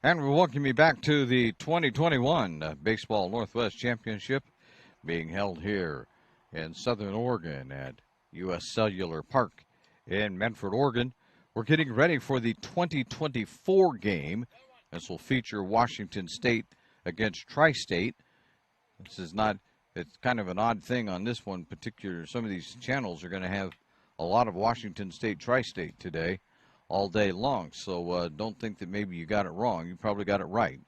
And we welcome you back to the 2021 Baseball Northwest Championship being held here in Southern Oregon at U.S. Cellular Park in Medford, Oregon. We're getting ready for the 2024 game. This will feature Washington State against Tri-State. It's kind of an odd thing on this one particular. Some of these channels are going to have a lot of Washington State Tri-State today, all day long. So don't think that maybe you got it wrong. You probably got it right.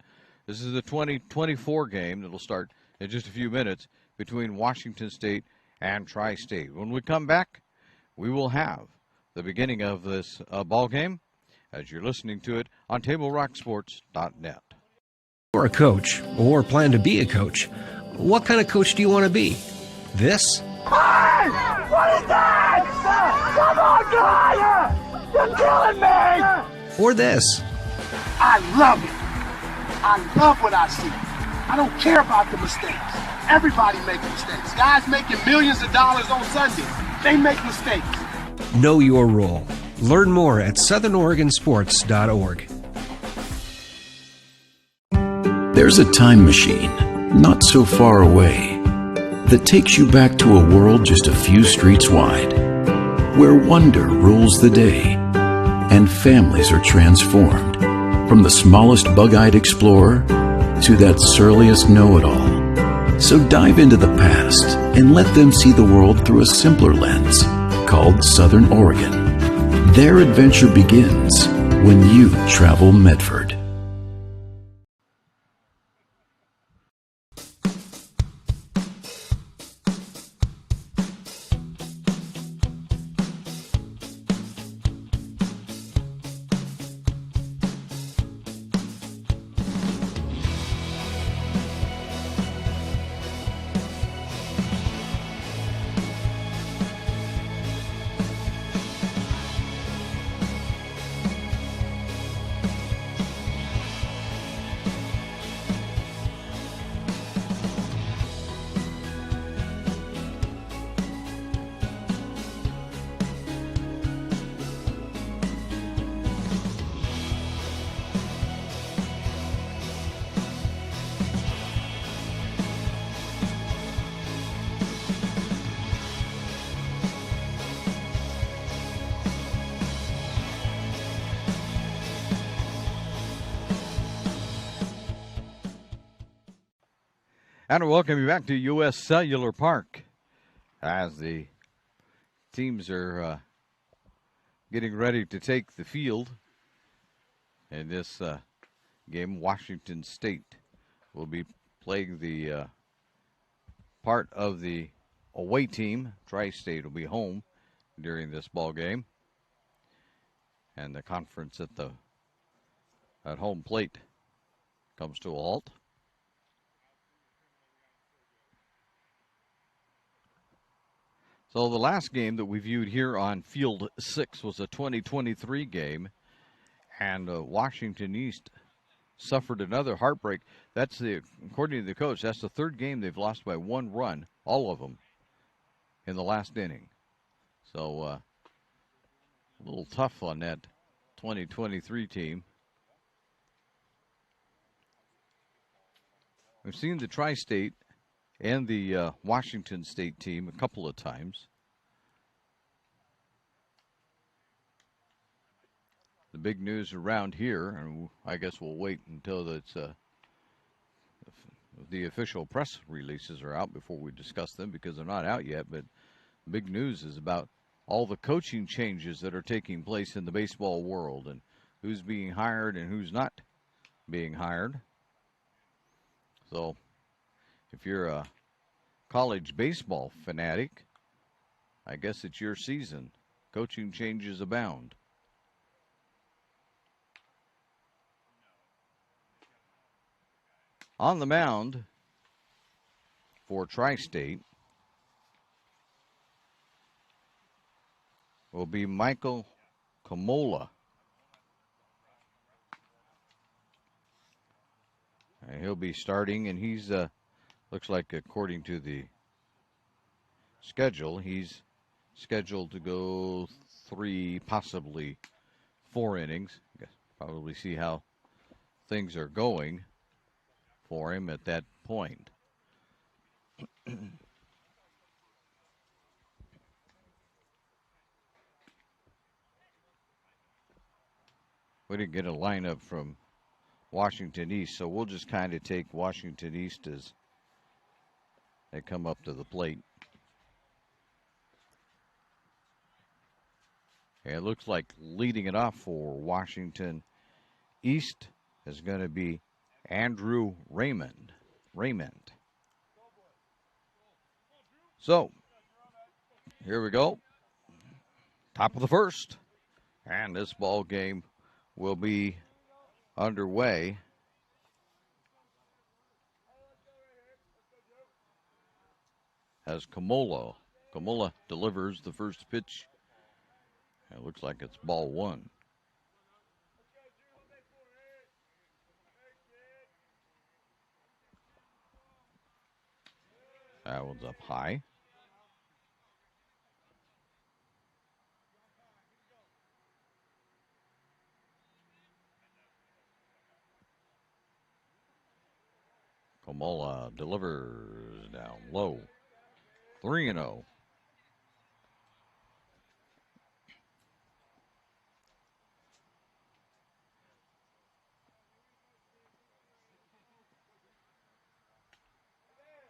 This is the 2024 game that will start in just a few minutes between Washington State and Tri-State. When we come back, we will have the beginning of this ball game as you're listening to it on TableRockSports.net. You're a coach or plan to be a coach. What kind of coach do you want to be? This? Hey! What is that? Come on, guy! You're killing me! Or this? I love it. I love what I see. I don't care about the mistakes. Everybody makes mistakes. Guys making millions of dollars on Sunday, they make mistakes. Know your role. Learn more at southernoregonsports.org. There's a time machine, not so far away, that takes you back to a world just a few streets wide, where wonder rules the day and families are transformed, from the smallest bug-eyed explorer to that surliest know-it-all. So dive into the past and let them see the world through a simpler lens called Southern Oregon. Their adventure begins when you travel Medford. And we welcome you back to U.S. Cellular Park as the teams are getting ready to take the field in this game. Washington State will be playing the part of the away team. Tri-State will be home during this ball game, and the conference at home plate comes to a halt. So the last game that we viewed here on Field 6 was a 2023 game, and Washington East suffered another heartbreak. According to the coach, that's the third game they've lost by one run, all of them, in the last inning. So a little tough on that 2023 team. We've seen the Tri-State and the Washington State team a couple of times. The big news around here, and I guess we'll wait until the official press releases are out before we discuss them, because they're not out yet, but the big news is about all the coaching changes that are taking place in the baseball world and who's being hired and who's not being hired. So if you're a college baseball fanatic, I guess it's your season. Coaching changes abound. On the mound for Tri-State will be Michael Kamola. And he'll be starting, and he's looks like, according to the schedule, he's scheduled to go 3, possibly 4 innings. Probably see how things are going for him at that point. We didn't get a lineup from Washington East, so we'll just kind of take Washington East as they come up to the plate. And it looks like leading it off for Washington East is going to be Andrew Raymond. So, here we go. Top of the first. And this ball game will be underway. As Kamola delivers the first pitch. It looks like it's ball one. That one's up high. Kamola delivers down low. 3-0.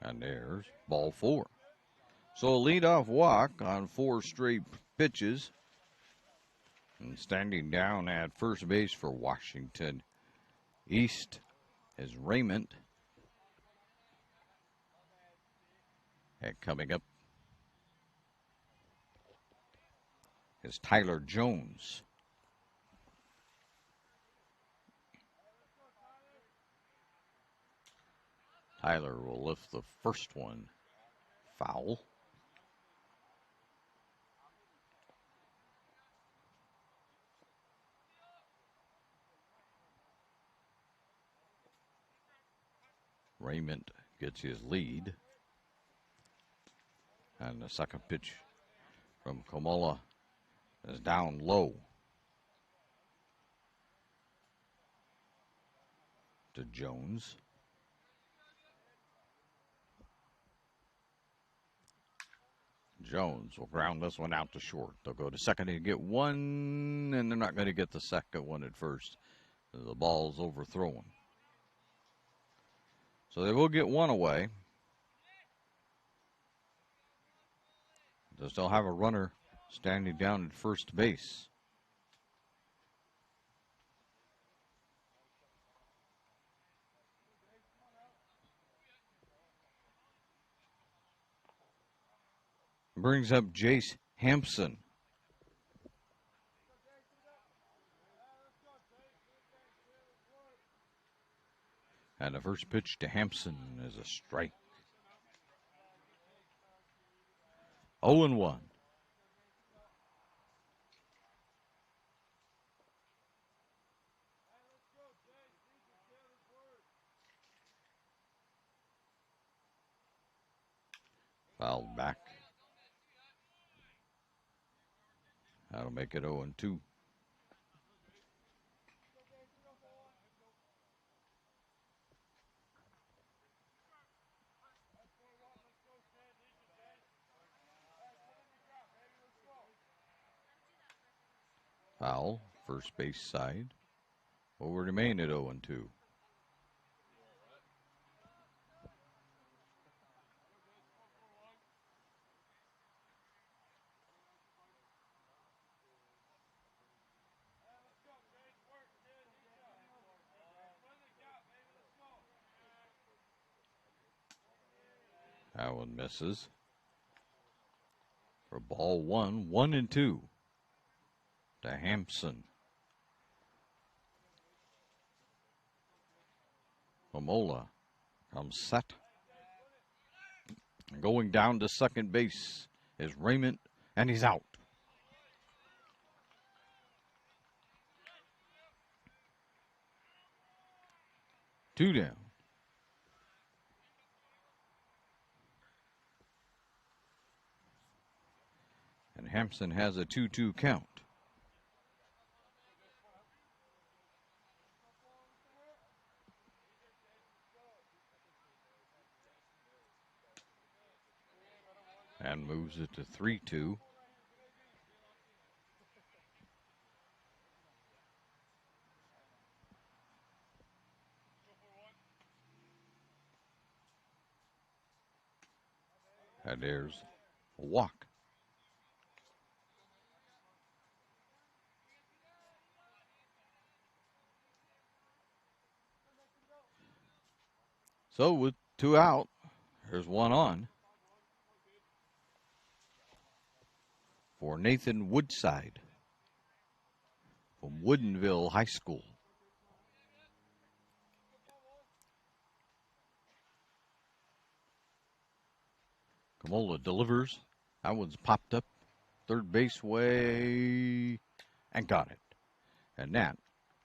And there's ball four. So a leadoff walk on 4 straight pitches. And standing down at first base for Washington East is Raymond. And coming up is Tyler Jones. Tyler will lift the first one foul. Raymond gets his lead. And the second pitch from Kamola is down low to Jones. Jones will ground this one out to short. They'll go to second and get one, and they're not going to get the second one at first. The ball's overthrown. So they will get one away. They'll still have a runner standing down at first base. Brings up Jace Hampson. And the first pitch to Hampson is a strike. 0-1. Fouled back. That'll make it 0-2. Foul, first base side. Will remain at 0-2. That one misses. For ball one, 1-2 to Hampson. Kamola comes set. Going down to second base is Raymond, and he's out. Two down. And Hampson has a 2-2 count. and moves it to 3-2. And there's a walk. So with 2 out, there's 1 on for Nathan Woodside from Woodinville High School. Camola delivers. That one's popped up third base way and got it. And that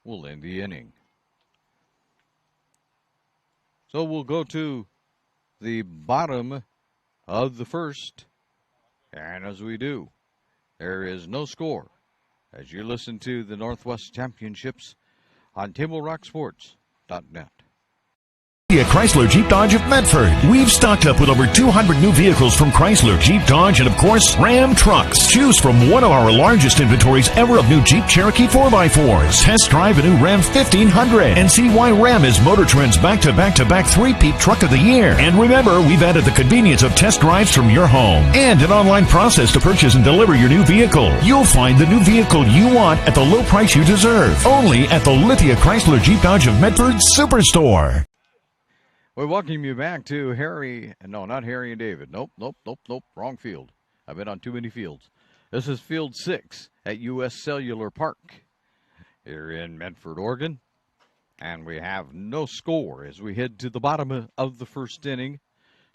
will end the inning. So we'll go to the bottom of the first. And as we do, there is no score as you listen to the Northwest Championships on TableRockSports.net. Chrysler Jeep Dodge of Medford. We've stocked up with over 200 new vehicles from Chrysler, Jeep Dodge, and of course, Ram trucks. Choose from one of our largest inventories ever of new Jeep Cherokee 4x4s. Test drive a new Ram 1500 and see why Ram is Motor Trend's back-to-back-to-back three-peat truck of the year. And remember, we've added the convenience of test drives from your home and an online process to purchase and deliver your new vehicle. You'll find the new vehicle you want at the low price you deserve. Only at the Lithia Chrysler Jeep Dodge of Medford Superstore. We welcome you back to not Harry and David. Nope. Wrong field. I've been on too many fields. This is Field 6 at U.S. Cellular Park here in Medford, Oregon. And we have no score as we head to the bottom of the first inning.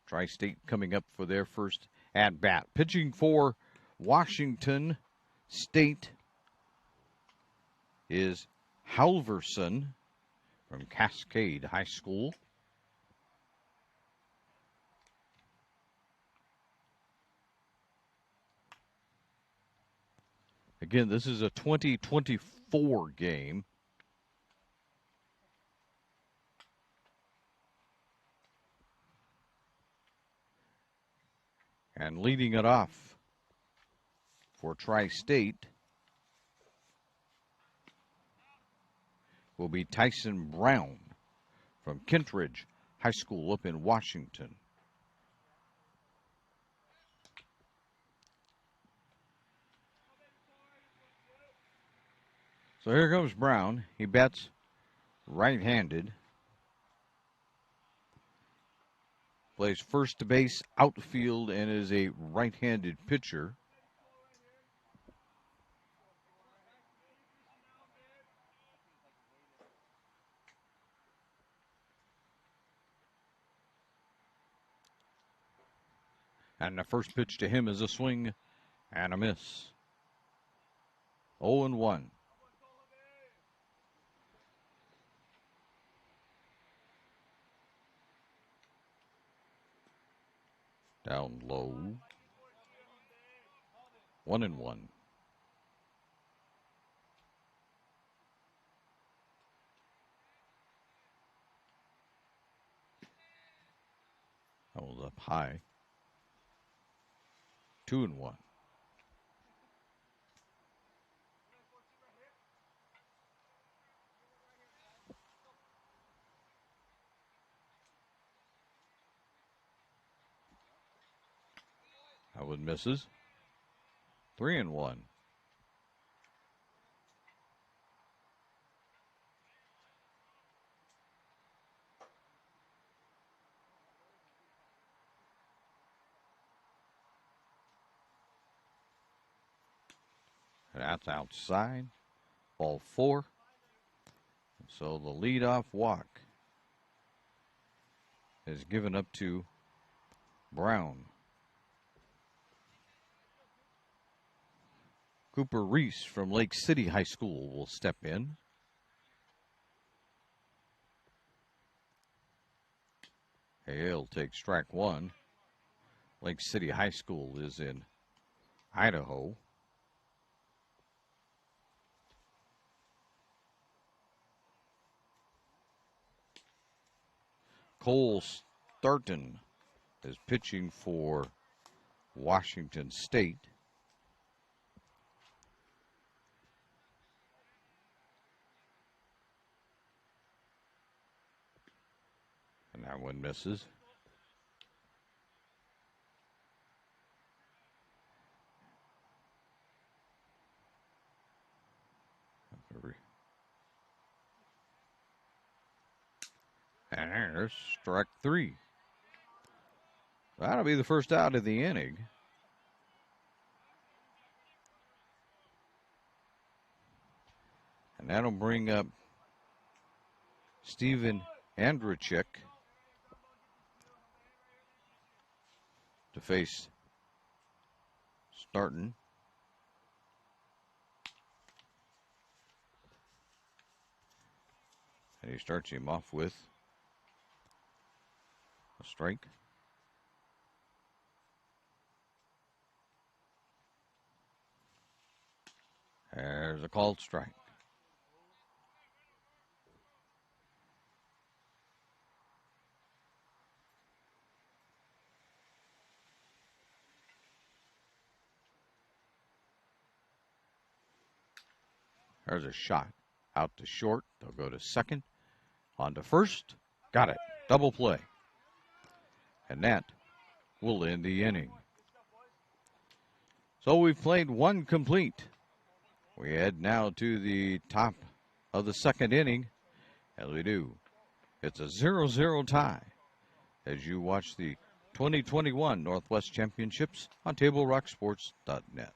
Tri-State coming up for their first at-bat. Pitching for Washington State is Halverson from Cascade High School. Again, this is a 2024 game. And leading it off for Tri-State will be Tyson Brown from Kentridge High School up in Washington. So here comes Brown. He bats right-handed. Plays first base, outfield, and is a right-handed pitcher. And the first pitch to him is a swing and a miss. 0-1. Down low. 1-1. That was up high. 2-1. That one misses. 3-1. And that's outside. Ball 4. So the leadoff walk is given up to Brown. Cooper Reese from Lake City High School will step in. He'll take strike one. Lake City High School is in Idaho. Cole Starton is pitching for Washington State. And that one misses. And there's strike 3. That'll be the first out of the inning. And that'll bring up Steven Andrechek to face Starton. And he starts him off with a strike. There's a called strike. There's a shot out to short. They'll go to second. On to first. Got it. Double play. And that will end the inning. So we've played one complete. We head now to the top of the second inning. As we do, it's a 0-0 tie as you watch the 2021 Northwest Championships on TableRockSports.net.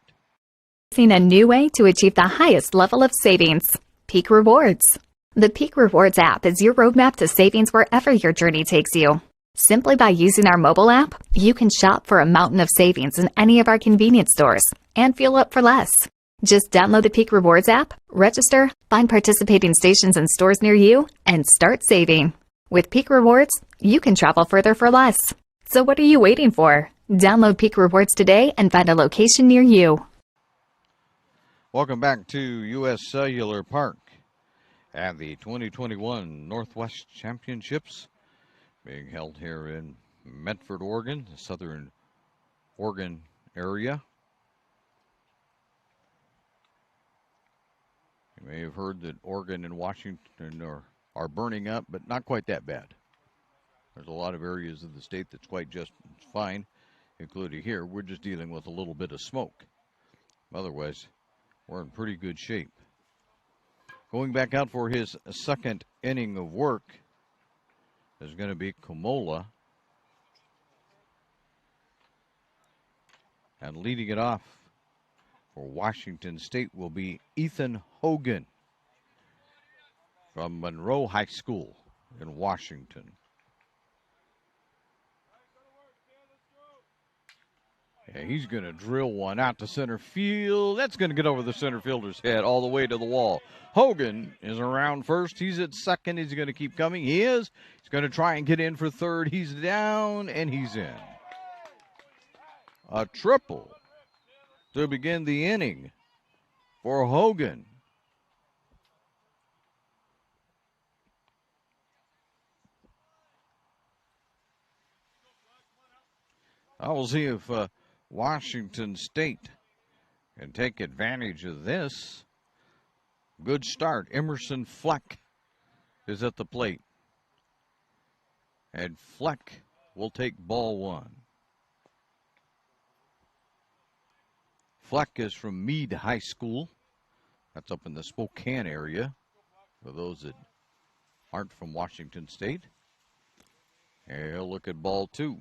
Seen a new way to achieve the highest level of savings. Peak Rewards. The Peak Rewards app is your roadmap to savings wherever your journey takes you. Simply by using our mobile app, you can shop for a mountain of savings in any of our convenience stores and fuel up for less. Just download the Peak Rewards app, register, find participating stations and stores near you, and start saving. With Peak Rewards, you can travel further for less. So what are you waiting for? Download Peak Rewards today and find a location near you. Welcome back to U.S. Cellular Park and the 2021 Northwest Championships being held here in Medford, Oregon, the southern Oregon area. You may have heard that Oregon and Washington are burning up, but not quite that bad. There's a lot of areas of the state that's quite just fine, including here. We're just dealing with a little bit of smoke. Otherwise, we're in pretty good shape. Going back out for his second inning of work is going to be Komola. And leading it off for Washington State will be Ethan Hogan from Monroe High School in Washington. Yeah, he's going to drill one out to center field. That's going to get over the center fielder's head all the way to the wall. Hogan is around first. He's at second. He's going to keep coming. He is. He's going to try and get in for third. He's down, and he's in. A triple to begin the inning for Hogan. I will see if Washington State can take advantage of this. Good start. Emerson Fleck is at the plate. And Fleck will take ball one. Fleck is from Meade High School. That's up in the Spokane area for those that aren't from Washington State. And he'll look at ball two.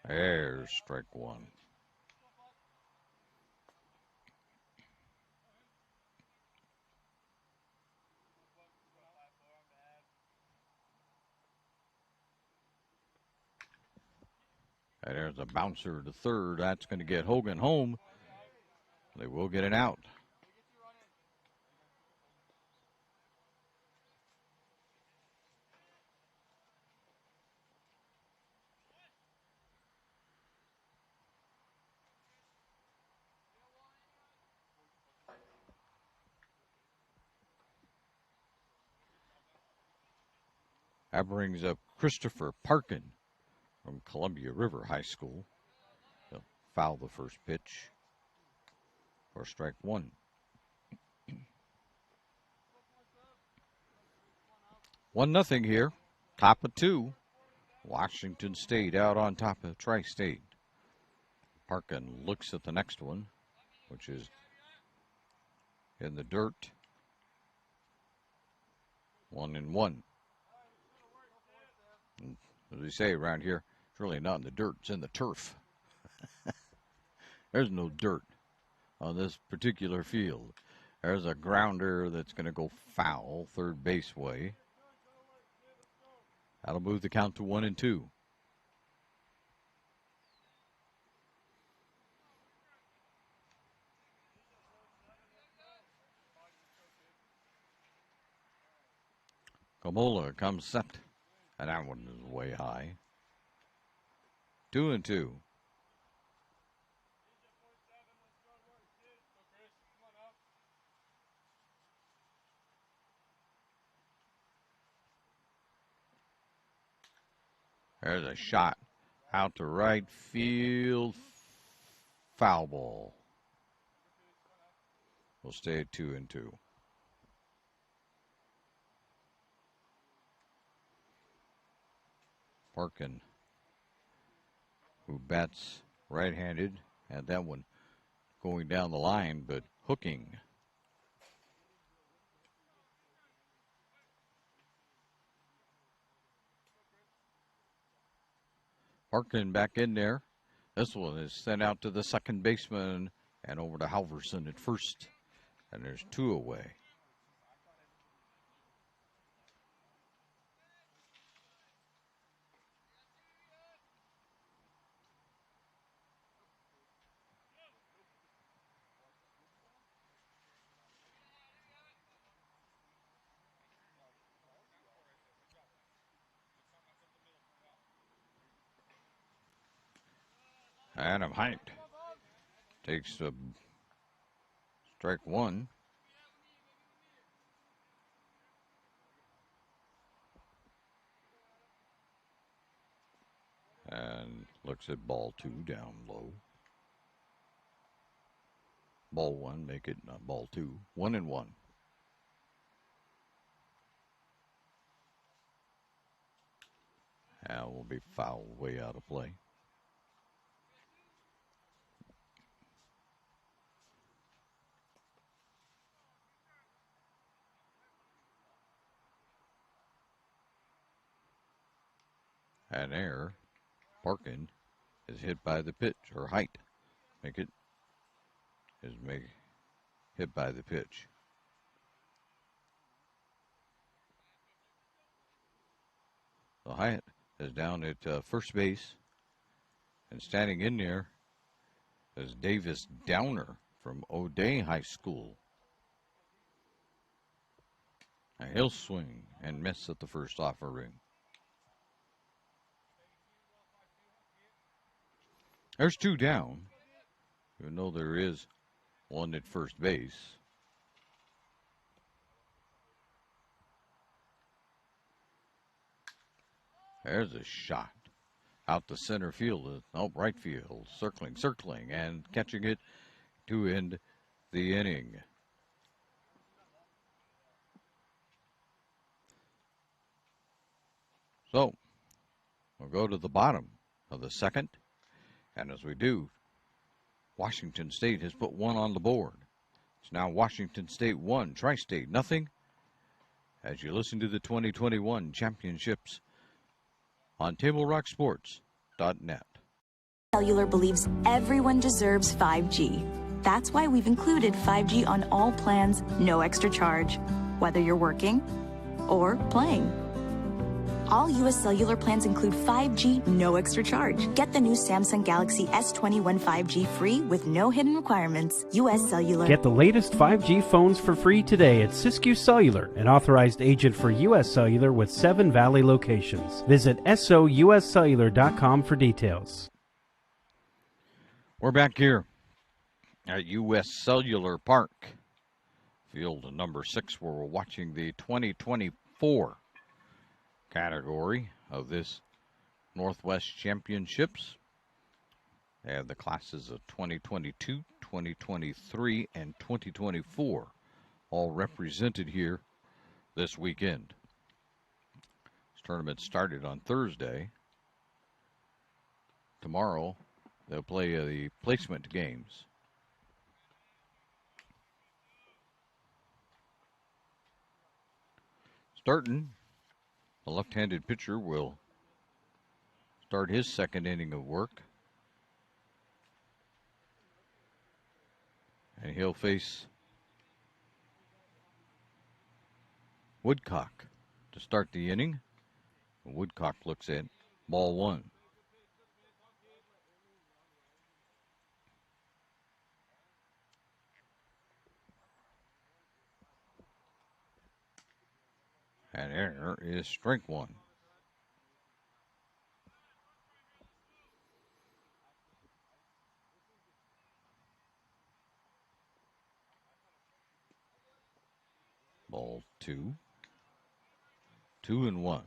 There's strike one. And there's a bouncer to third. That's going to get Hogan home. They will get it out. That brings up Christopher Parkin from Columbia River High School. He'll foul the first pitch for strike one. 1-0 here. Top of 2. Washington State out on top of Tri-State. Parkin looks at the next one, which is in the dirt. 1-1. And as we say around here, it's really not in the dirt, it's in the turf. There's no dirt on this particular field. There's a grounder that's going to go foul, third base way. That'll move the count to 1-2. Kamola comes set, and that one is way high. 2-2. There's a shot out to right field. Foul ball. We'll stay at 2-2. Parkin, who bats right-handed, had that one going down the line, but hooking. Parkin back in there. This one is sent out to the second baseman and over to Halverson at first. And there's 2 away. Adam Height takes strike one. And looks at ball 2 down low. Ball 1, make it not ball 2. 1-1. That will be fouled way out of play. An error. Parkin is hit by the pitch, or Height. Hit by the pitch. So Hyatt is down at first base, and standing in there is Davis Downer from O'Day High School. And he'll swing and miss at the first offering. There's 2 down, even though there is one at first base. There's a shot out to center field, right field, circling, and catching it to end the inning. So, we'll go to the bottom of the second. And as we do, Washington State has put 1 on the board. It's now Washington State 1, Tri-State nothing. As you listen to the 2021 championships on TableRockSports.net. Cellular believes everyone deserves 5G. That's why we've included 5G on all plans, no extra charge, whether you're working or playing. All U.S. Cellular plans include 5G, no extra charge. Get the new Samsung Galaxy S21 5G free with no hidden requirements. U.S. Cellular. Get the latest 5G phones for free today at Siskiyou Cellular, an authorized agent for U.S. Cellular with 7 Valley locations. Visit souscellular.com for details. We're back here at U.S. Cellular Park, field number 6, where we're watching the 2024 category of this Northwest Championships. They have the classes of 2022, 2023, and 2024 all represented here this weekend. This tournament started on Thursday. Tomorrow, they'll play the placement games. Starting, the left-handed pitcher will start his second inning of work. And he'll face Woodcock to start the inning. Woodcock looks at ball one. And there is strike one. Ball two. 2-1.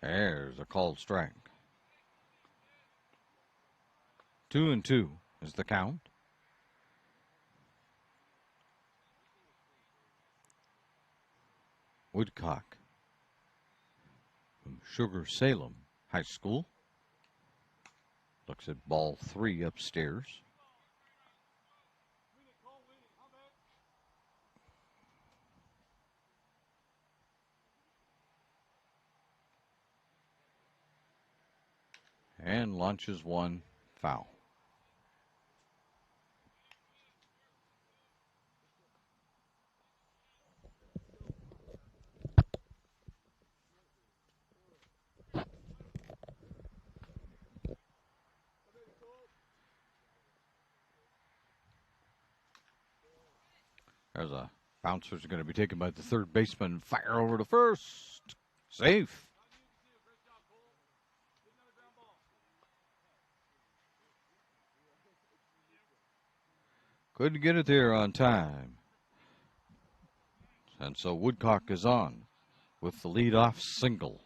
There's a called strike. 2-2 is the count. Woodcock from Sugar Salem High School looks at ball three upstairs. And launches one foul. There's a bouncer's going to be taken by the third baseman. Fire over to first. Safe. Couldn't get it there on time. And so Woodcock is on with the leadoff single.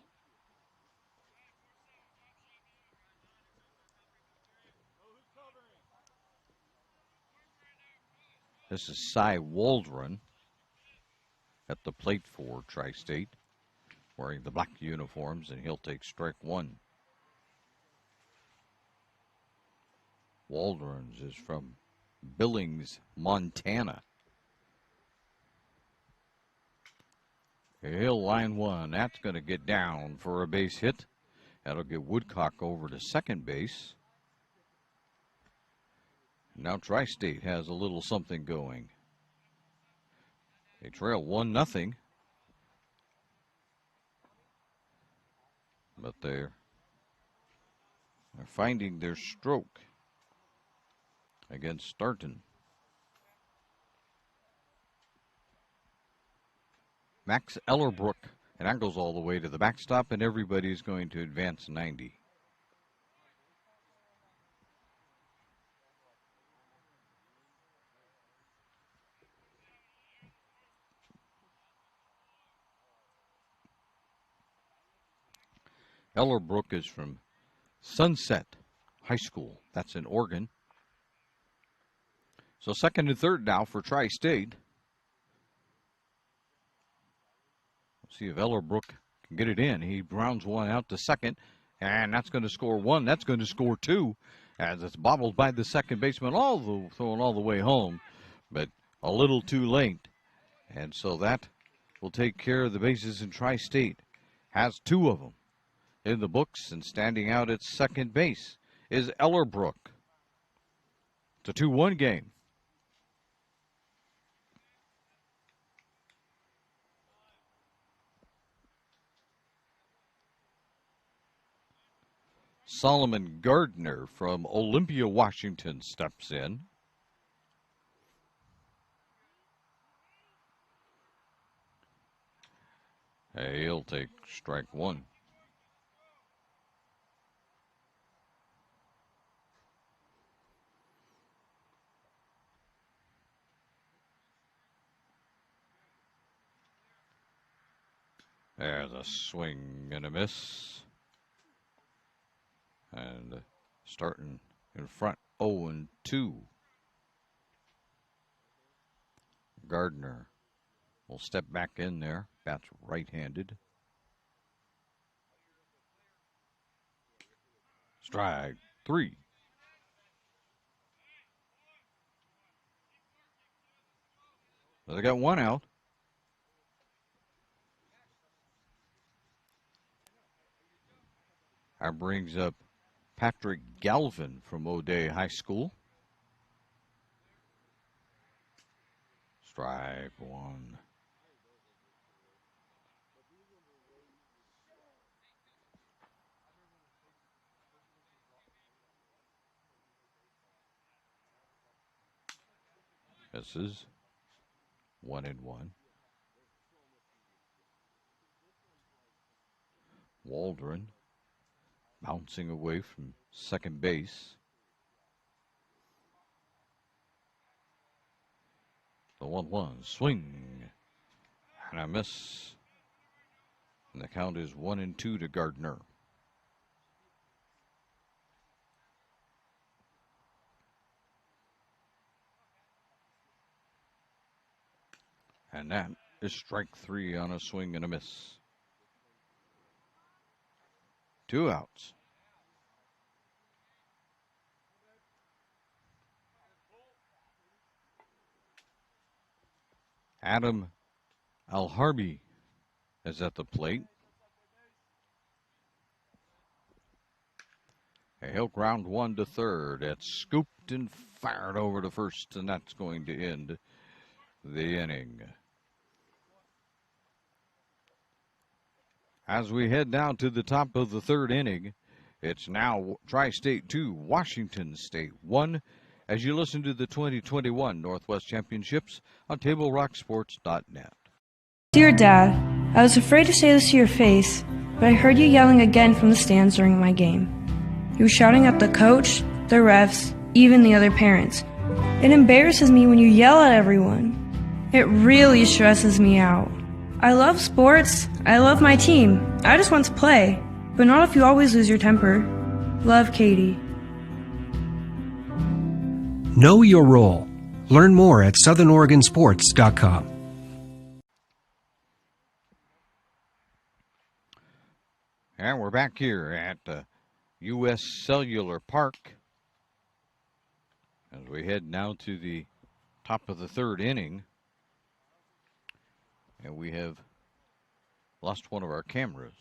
This is Cy Waldron at the plate for Tri-State, wearing the black uniforms, and he'll take strike one. Waldron's is from Billings, Montana. He'll line one. That's going to get down for a base hit. That'll get Woodcock over to second base. Now Tri-State has a little something going. They trail 1-0. But they're finding their stroke against Starton. Max Ellerbrook, and that goes all the way to the backstop, and everybody's going to advance 90. Ellerbrook is from Sunset High School. That's in Oregon. So second and third now for Tri-State. We'll see if Ellerbrook can get it in. He grounds one out to second, and that's going to score one. That's going to score two, as it's bobbled by the second baseman, throwing all the way home, but a little too late. And so that will take care of the bases, in Tri-State has two of them in the books, and standing out at second base is Ellerbrook. It's a 2-1 game. Solomon Gardner from Olympia, Washington steps in. He'll take strike one. There's a swing and a miss. And starting in front, 0-2. Gardner will step back in there. Bats right-handed. Strike 3. So they got one out. That brings up Patrick Galvin from O'Day High School. Strike 1. Misses. 1-1. Waldron bouncing away from second base. The 1-1 swing and a miss. And the count is 1-2 to Gardner. And that is strike 3 on a swing and a miss. 2 outs. Adam Alharbi is at the plate. He'll ground one to third. It's scooped and fired over to first, and that's going to end the inning. As we head down to the top of the third inning, it's now Tri-State 2, Washington State 1, as you listen to the 2021 Northwest Championships on TableRockSports.net. Dear Dad, I was afraid to say this to your face, but I heard you yelling again from the stands during my game. You were shouting at the coach, the refs, even the other parents. It embarrasses me when you yell at everyone. It really stresses me out. I love sports. I love my team. I just want to play, but not if you always lose your temper. Love, Katie. Know your role. Learn more at SouthernOregonSports.com. And we're back here at U.S. Cellular Park as we head now to the top of the third inning. And we have lost one of our cameras.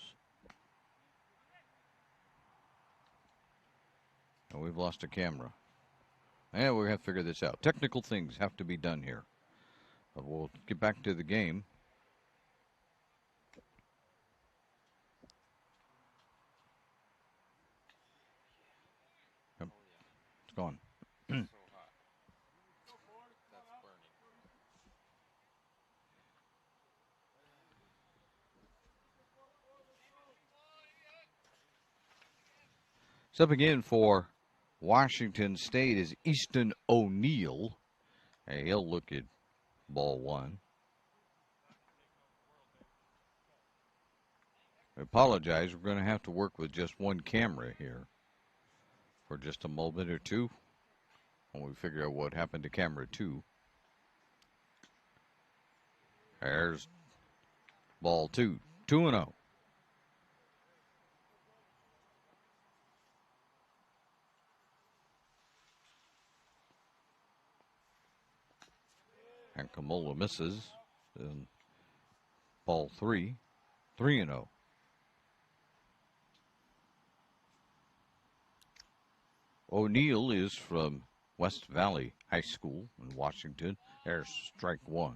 And we've lost a camera. And we're going to figure this out. Technical things have to be done here. But we'll get back to the game. Yep. It's gone. Stepping in for Washington State is Easton O'Neill. Hey, he'll look at ball one. I apologize. We're going to have to work with just one camera here for just a moment or two when we figure out what happened to camera 2. There's ball 2. 2-0. And Kamola misses. And ball 3. 3-0. O'Neill is from West Valley High School in Washington. There's strike 1.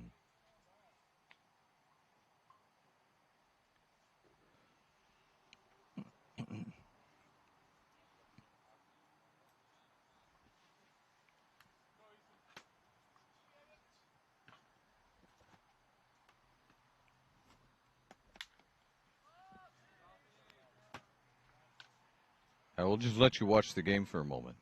I will just let you watch the game for a moment.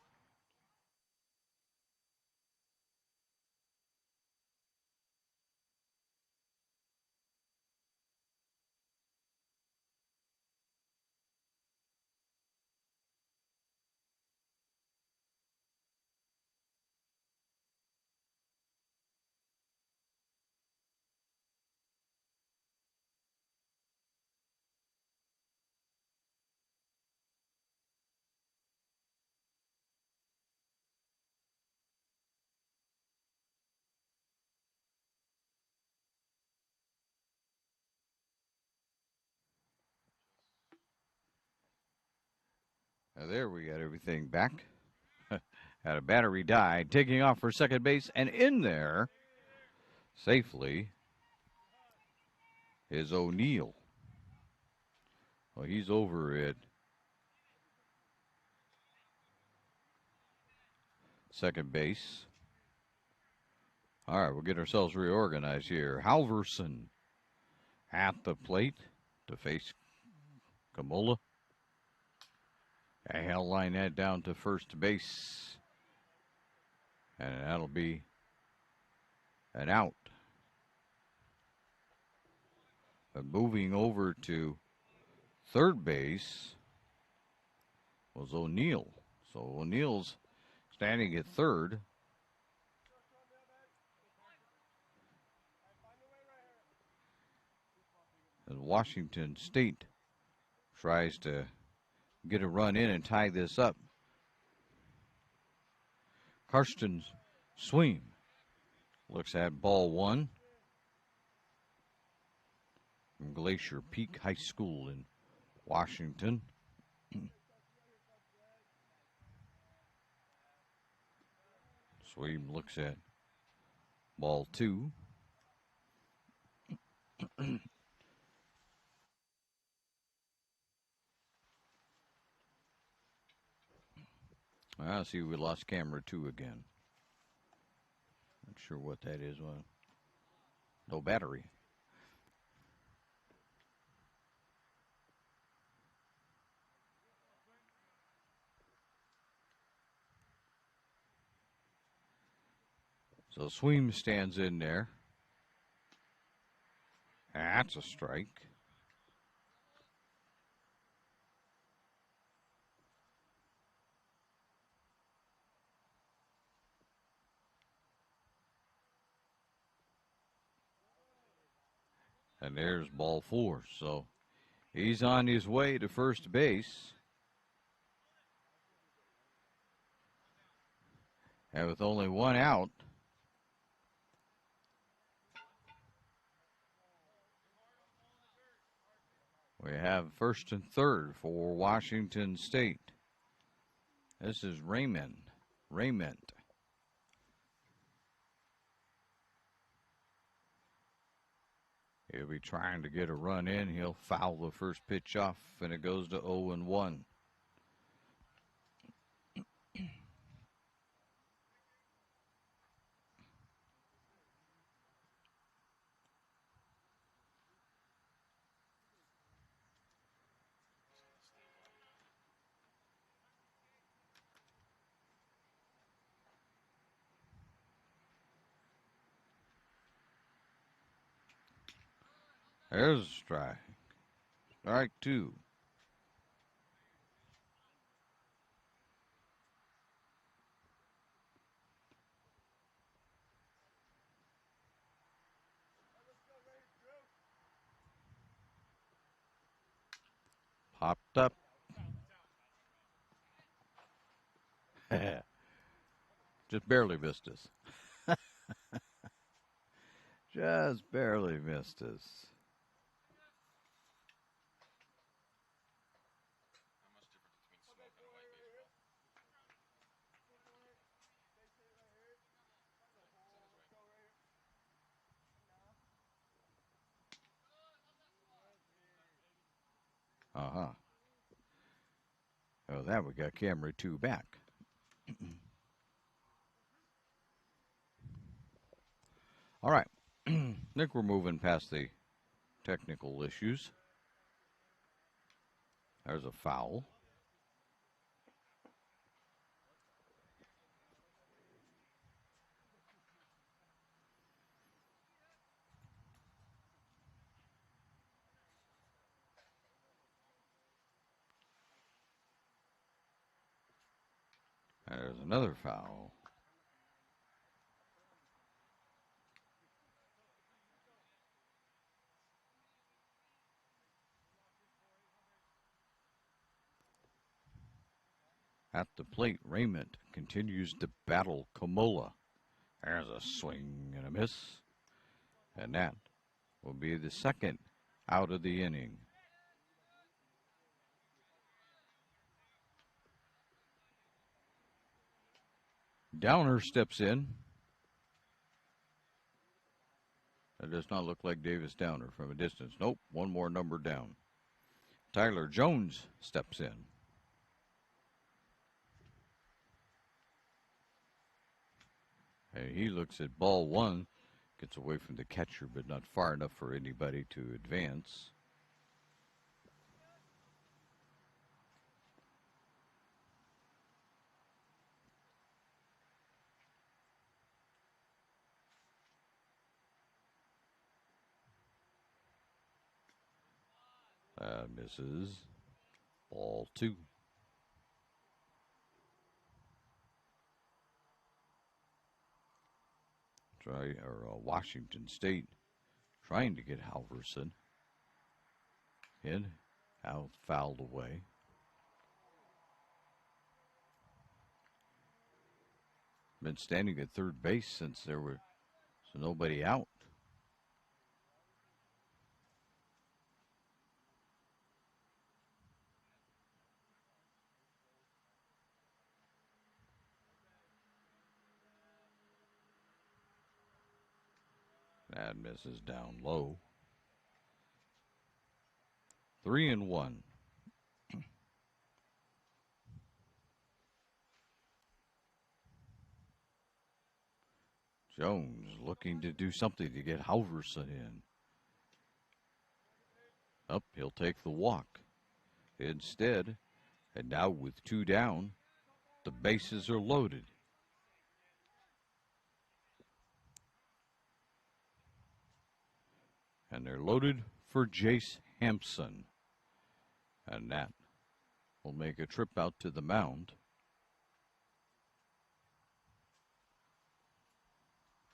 There we got everything back. Had a battery died, taking off for second base, and in there, safely, is O'Neill. Well, he's over at second base. All right, we'll get ourselves reorganized here. Halverson at the plate to face Kamola. And he'll line that down to first base. And that'll be an out. But moving over to third base was O'Neill. So O'Neill's standing at third. And Washington State tries to get a run in and tie this up. Karsten Sweem looks at ball one from Glacier Peak High School in Washington. Sweem looks at ball two. I see we lost camera 2 again. Not sure what that is. Well, no battery. So Sweem stands in there. That's a strike. And there's ball 4. So he's on his way to first base. And with only one out, we have first and third for Washington State. This is Raymond. He'll be trying to get a run in. He'll foul the first pitch off, and it goes to 0-1. There's a strike. Strike 2. Popped up. Just barely missed us. Just barely missed us. Oh, that we got camera 2 back. All right. I think we're moving past the technical issues. There's a foul. There's another foul. At the plate, Raymond continues to battle Kamola. There's a swing and a miss. And that will be the second out of the inning. Downer steps in. That does not look like Davis Downer from a distance. Nope, one more number down. Tyler Jones steps in. And he looks at ball one, gets away from the catcher, but not far enough for anybody to advance. Misses. Ball two. Washington State trying to get Halverson in, out, fouled away. Been standing at third base since there was nobody out. That misses down low. 3-1. Jones looking to do something to get Halverson in. Up, he'll take the walk. Instead, and now with two down, the bases are loaded. And they're loaded for Jace Hampson. And that will make a trip out to the mound.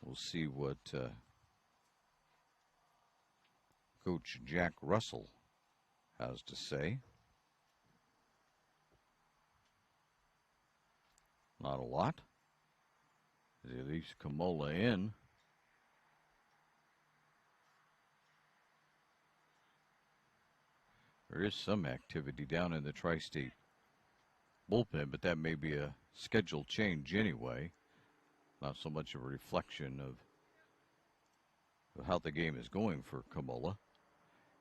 We'll see what Coach Jack Russell has to say. Not a lot. He leaves Kamola in. There is some activity down in the Tri-State bullpen, but that may be a scheduled change anyway. Not so much of a reflection of how the game is going for Kamola.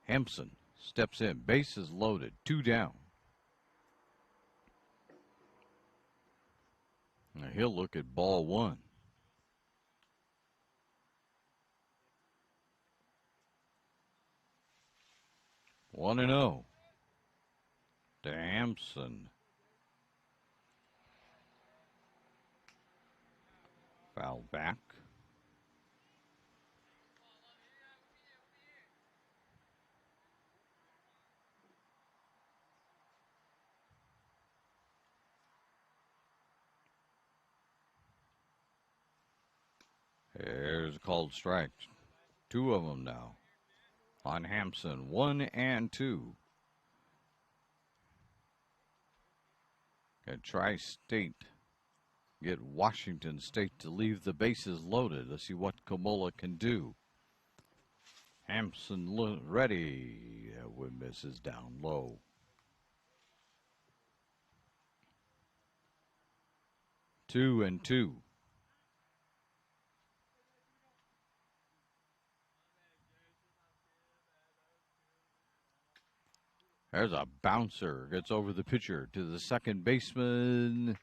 Hampson steps in, bases loaded, two down. Now he'll look at ball one. One and 0 to Hampson. Foul back. There's a called strike. Two of them now on Hampson, 1 and 2. Got Tri-State get Washington State to leave the bases loaded. Let's see what Kamola can do. Hampson ready. That one misses down low. Two and 2. There's a bouncer. Gets over the pitcher to the second baseman.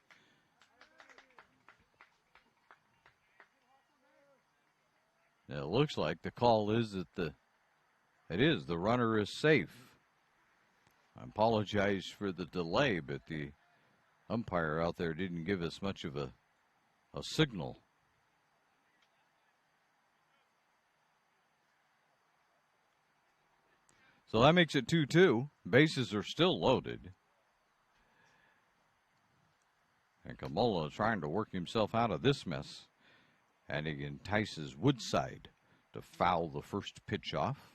Now, it looks like the call is that the runner is safe. I apologize for the delay, but the umpire out there didn't give us much of a signal. So that makes it 2-2. Bases are still loaded. And Kamola trying to work himself out of this mess. And he entices Woodside to foul the first pitch off.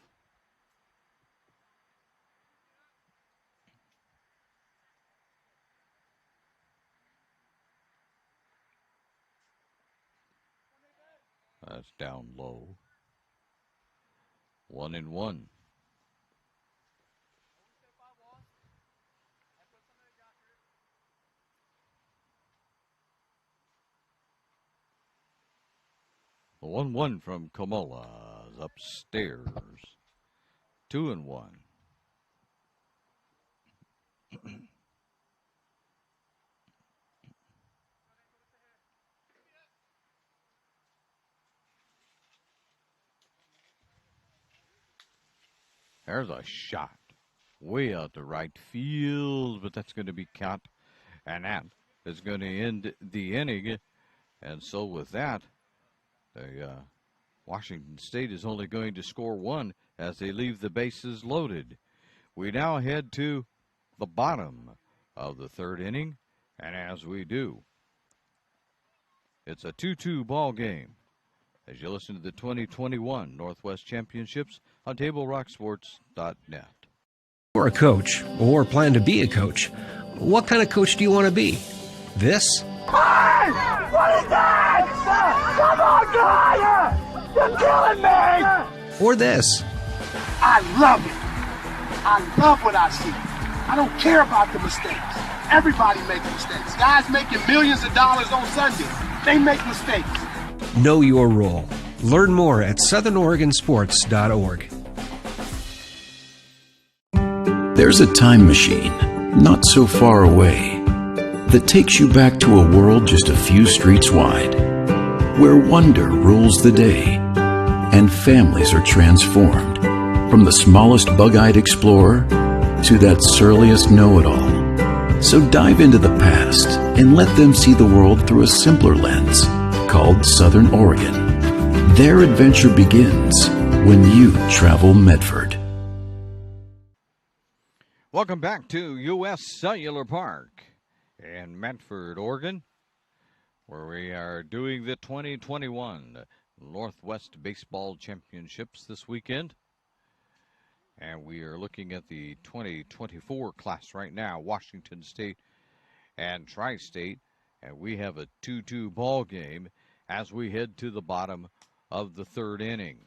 That's down low. 1 and 1. 1-1 from Kamola upstairs. 2-1. There's a shot way out to right field, but that's going to be caught, and that is going to end the inning. And so with that, the Washington State is only going to score one as they leave the bases loaded. We now head to the bottom of the third inning, and as we do, it's a 2-2 ball game as you listen to the 2021 Northwest Championships on TableRockSports.net. You're a coach or plan to be a coach. What kind of coach do you want to be? This? Hey! What is that? Come on, guy! You're killing me! Or this? I love it. I love what I see. I don't care about the mistakes. Everybody makes mistakes. Guys making millions of dollars on Sunday, they make mistakes. Know your role. Learn more at southernoregonsports.org. There's a time machine, not so far away, that takes you back to a world just a few streets wide, where wonder rules the day, and families are transformed, from the smallest bug-eyed explorer to that surliest know-it-all. So dive into the past and let them see the world through a simpler lens, called Southern Oregon. Their adventure begins when you travel Medford. Welcome back to U.S. Cellular Park in Medford, Oregon, where we are doing the 2021 Northwest Baseball Championships this weekend. And we are looking at the 2024 class right now, Washington State and Tri-State. And we have a 2-2 ball game as we head to the bottom of the third inning.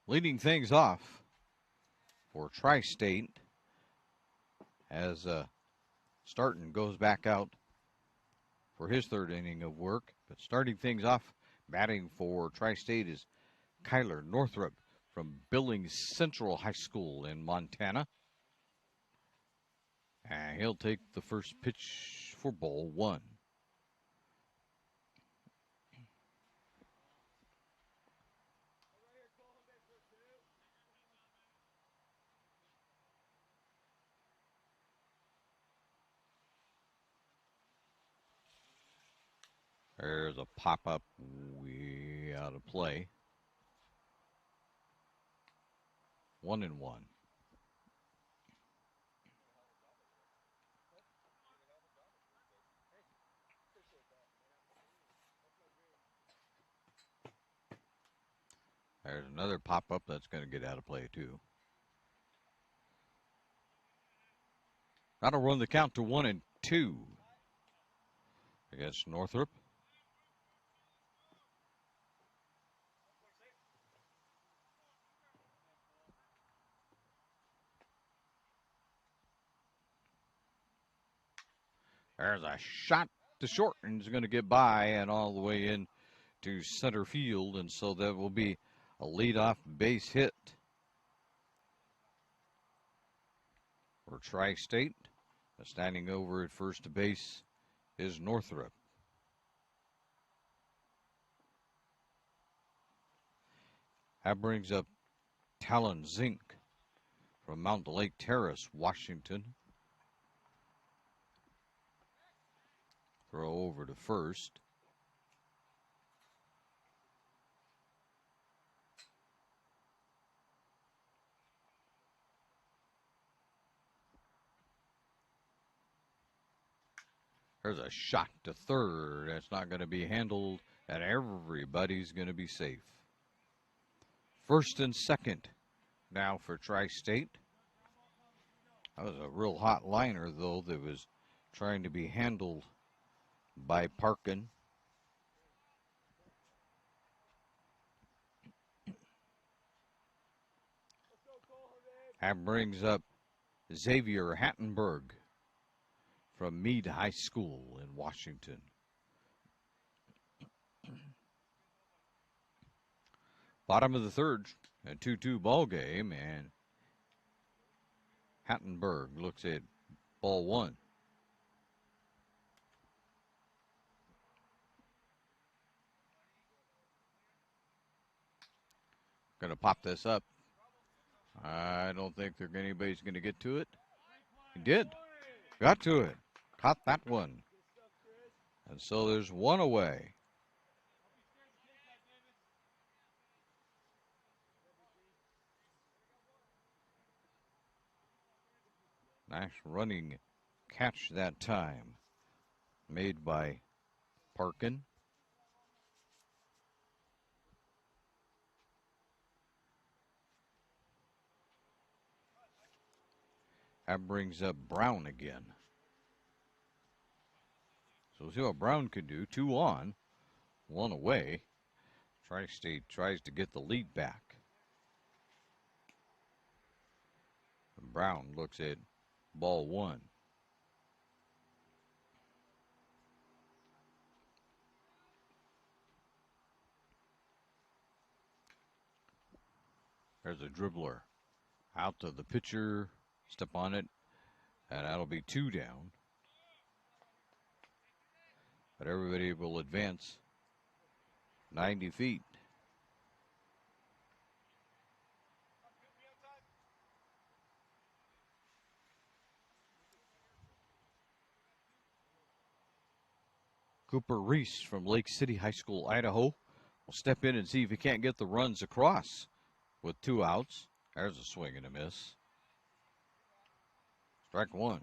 Leading things off for Tri-State as Starton goes back out for his third inning of work. But starting things off, batting for Tri-State is Kyler Northrup from Billings Central High School in Montana. And he'll take the first pitch for ball one. There's a pop-up way out of play. 1-1. There's another pop-up that's going to get out of play, too. That'll run the count to 1-2 against Northrup. There's a shot to short, and it's going to get by and all the way in to center field, and so that will be a leadoff base hit for Tri-State. Standing over at first base is Northrup. That brings up Talon Zink from Mount Lake Terrace, Washington. Throw over to first. There's a shot to third. That's not going to be handled, and everybody's going to be safe. First and second now for Tri-State. That was a real hot liner, though, that was trying to be handled by Parkin. That brings up Xavier Hattenberg from Meade High School in Washington. Bottom of the third, a 2-2 ball game, and Hattenberg looks at ball one. Going to pop this up. I don't think anybody's going to get to it. He did. Got to it. Caught that one. And so there's one away. Nice running catch that time. Made by Parkin. That brings up Brown again. So we'll see what Brown can do. 2 on, 1 away. Tri-State tries to get the lead back. And Brown looks at ball one. There's a dribbler out to the pitcher. Step on it, and that'll be 2 down. But everybody will advance 90 feet. Cooper Reese from Lake City High School, Idaho, will step in and see if he can't get the runs across with 2 outs. There's a swing and a miss. Strike 1.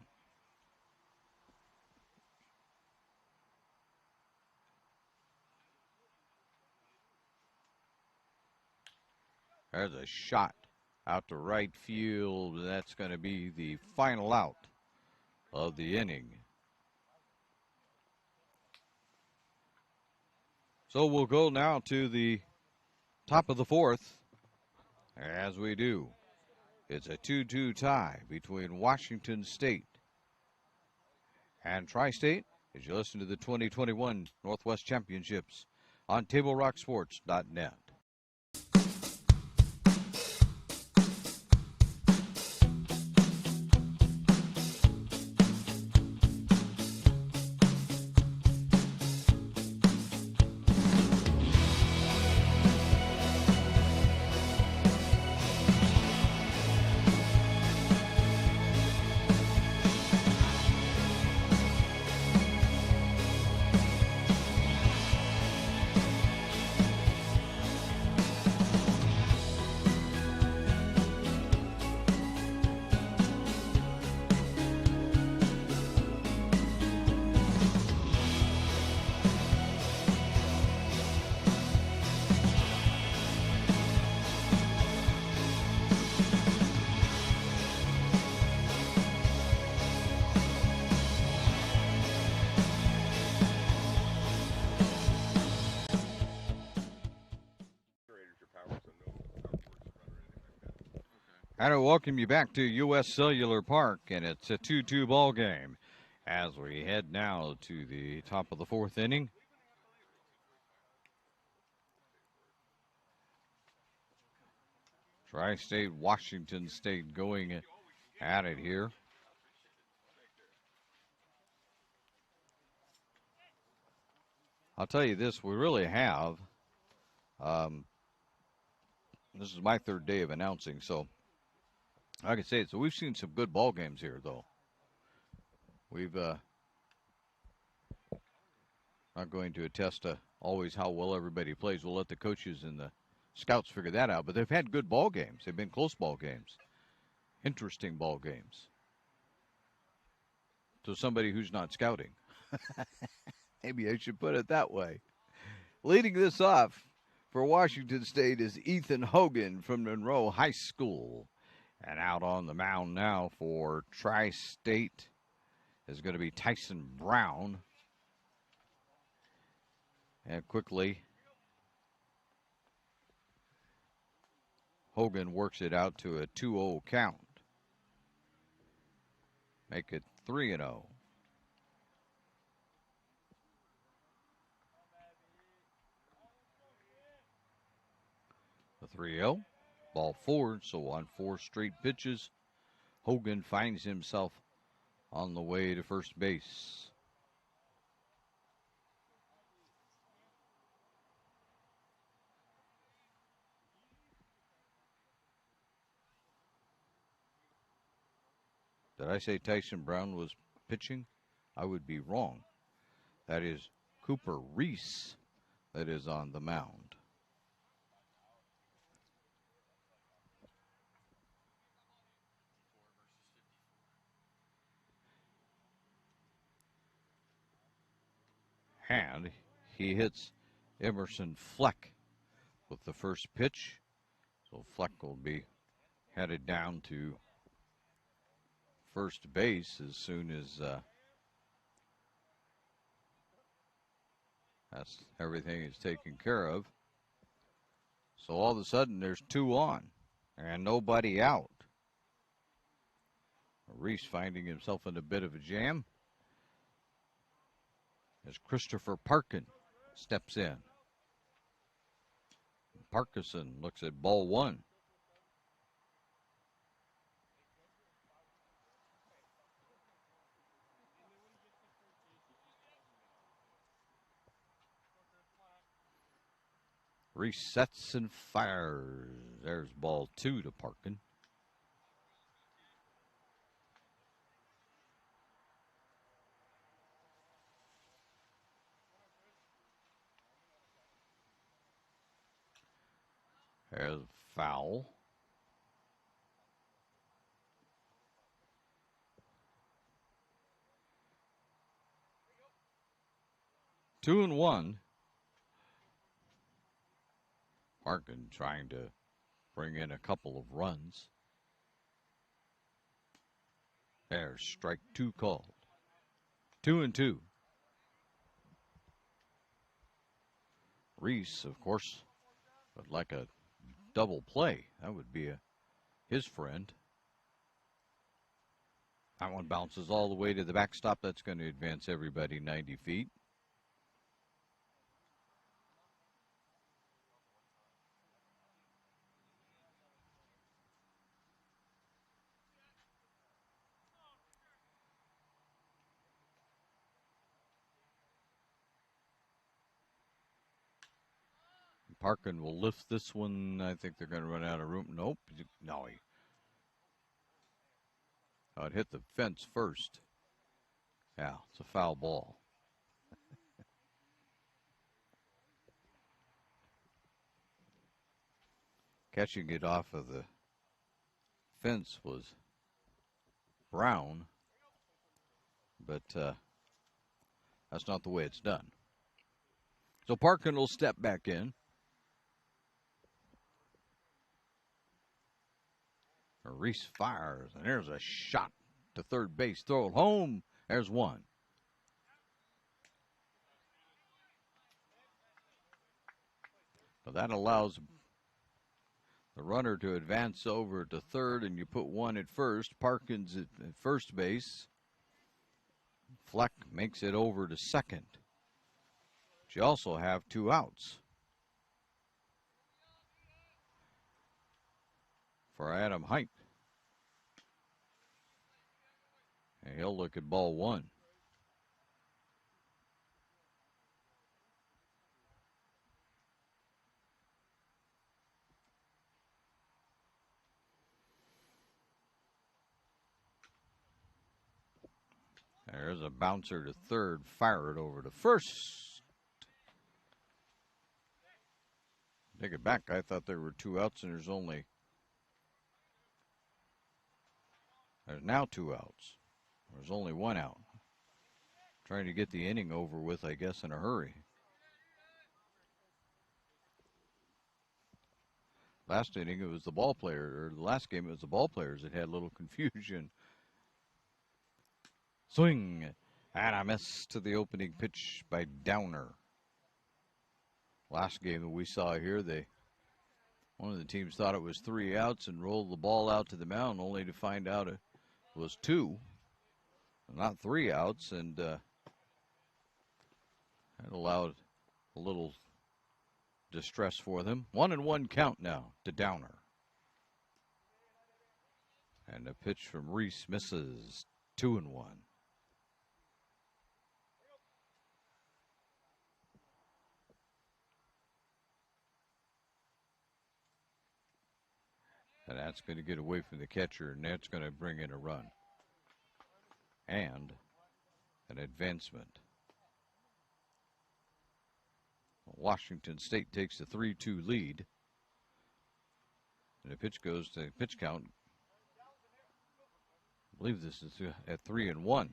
There's a shot out to right field. That's going to be the final out of the inning. So we'll go now to the top of the 4th. As we do, it's a 2-2 tie between Washington State and Tri-State as you listen to the 2021 Northwest Championships on TableRockSports.net. And I welcome you back to U.S. Cellular Park, and it's a 2-2 ball game as we head now to the top of the 4th inning. Tri-State, Washington State going at it here. I'll tell you this, we really have, this is my 3rd day of announcing, so I can say it. So we've seen some good ball games here, though. We've not going to attest to always how well everybody plays. We'll let the coaches and the scouts figure that out. But they've had good ball games. They've been close ball games, interesting ball games. To somebody who's not scouting, maybe I should put it that way. Leading this off for Washington State is Ethan Hogan from Monroe High School. And out on the mound now for Tri-State is going to be Tyson Brown. And quickly, Hogan works it out to a 2-0 count. make it 3-0. The 3-0, ball forward, so on 4 straight pitches, Hogan finds himself on the way to first base. Did I say Tyson Brown was pitching? I would be wrong. That is Cooper Reese that is on the mound. And he hits Emerson Fleck with the first pitch. So Fleck will be headed down to first base as soon as everything is taken care of. So all of a sudden there's 2 on and nobody out. Reese finding himself in a bit of a jam as Christopher Parkin steps in. Parkinson looks at ball 1. Resets and fires. There's ball 2 to Parkin. There's foul. Two and one. Parkin trying to bring in a couple of runs. There's strike 2 called. 2-2. Reese, of course, would like a double play. That would be his friend. That one bounces all the way to the backstop. That's going to advance everybody 90 feet. Parkin will lift this one. I think they're going to run out of room. Nope. No. It hit the fence first. Yeah, it's a foul ball. Catching it off of the fence was Brown, but that's not the way it's done. So Parkin will step back in. Reese fires, and there's a shot to third base. Throw it home. There's one. So that allows the runner to advance over to third, and you put one at first. Parkins at first base. Fleck makes it over to second. But you also have 2 outs for Adam Height. And he'll look at ball 1. There's a bouncer to third, fire it over to first. Take it back. I thought there were 2 outs, and there's now 2 outs. There's only 1 out. Trying to get the inning over with, I guess, in a hurry. Last inning, it was the ball player, or the last game, it was the ball players that had a little confusion. Swing, and a miss to the opening pitch by Downer. Last game that we saw here, one of the teams thought it was 3 outs and rolled the ball out to the mound, only to find out it was 2. not 3 outs, and that allowed a little distress for them. 1-1 count now to Downer. And a pitch from Reese misses. 2-1. And that's going to get away from the catcher, and that's going to bring in a run. And an advancement. Washington State takes a 3-2 lead. And the pitch goes to pitch count. I believe this is at 3-1.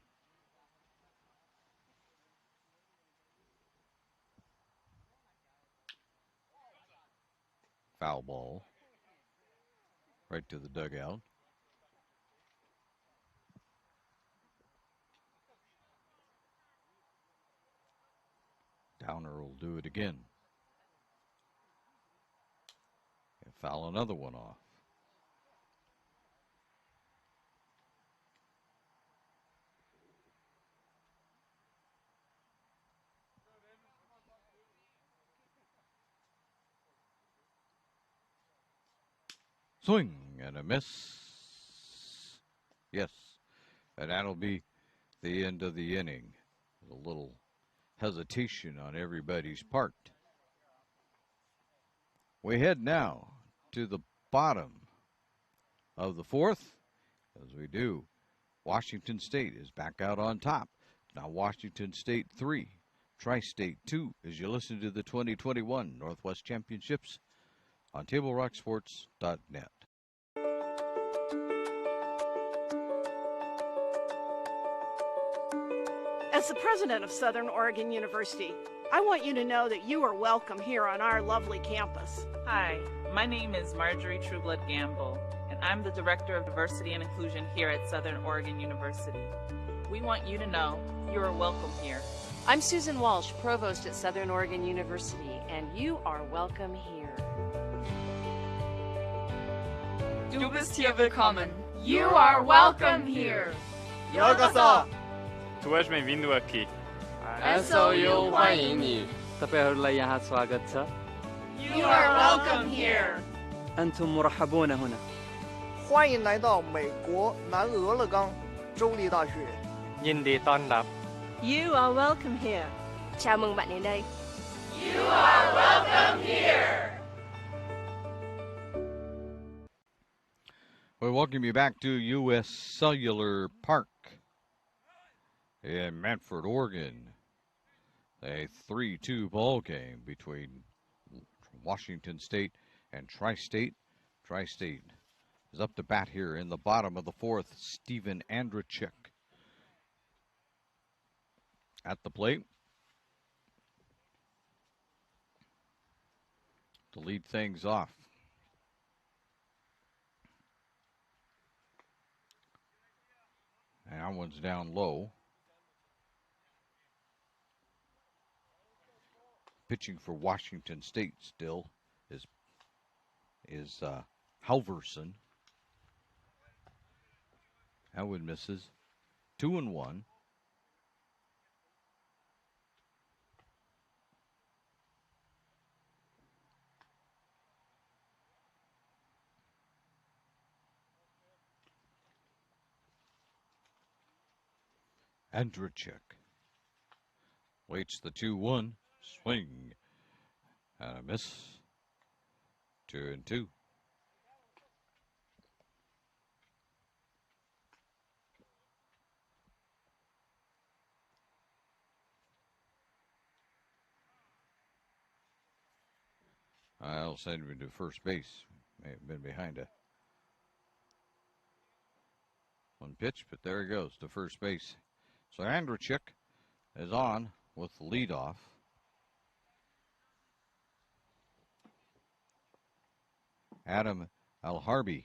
Foul ball. Right to the dugout. Downer will do it again. And foul another one off. Swing and a miss. Yes, and that'll be the end of the inning. A little hesitation on everybody's part. We head now to the bottom of the fourth. As we do, Washington State is back out on top. Now Washington State 3, Tri-State 2, as you listen to the 2021 Northwest Championships on TableRockSports.net. As the president of Southern Oregon University, I want you to know that you are welcome here on our lovely campus. Hi, my name is Marjorie Trueblood Gamble, and I'm the Director of Diversity and Inclusion here at Southern Oregon University. We want you to know you are welcome here. I'm Susan Walsh, Provost at Southern Oregon University, and you are welcome here. Du bist hier willkommen. You are welcome here. Yokoso. Tu és bem-vindo aqui. SOU 欢迎你. تبقى यहाँ स्वागत छ. You are welcome here. أنتم مرحبون هنا. 欢迎来到美国南俄勒冈州立大学. ยินดีต้อนรับ. You are welcome here. Chào mừng bạn đến đây. You are welcome here. We welcome you back to U.S. Cellular Park in Medford, Oregon. A 3-2 ball game between Washington State and Tri-State. Tri-State is up to bat here in the bottom of the fourth. Steven Andrachik at the plate to lead things off. And that one's down low. Pitching for Washington State still is Halverson. That one misses. 2-1. Andrachik waits the 2-1 swing and a miss. 2-2. I'll send him to first base. May have been behind one pitch, but there he goes to first base. So Andrachik is on with the leadoff. Adam Alharbi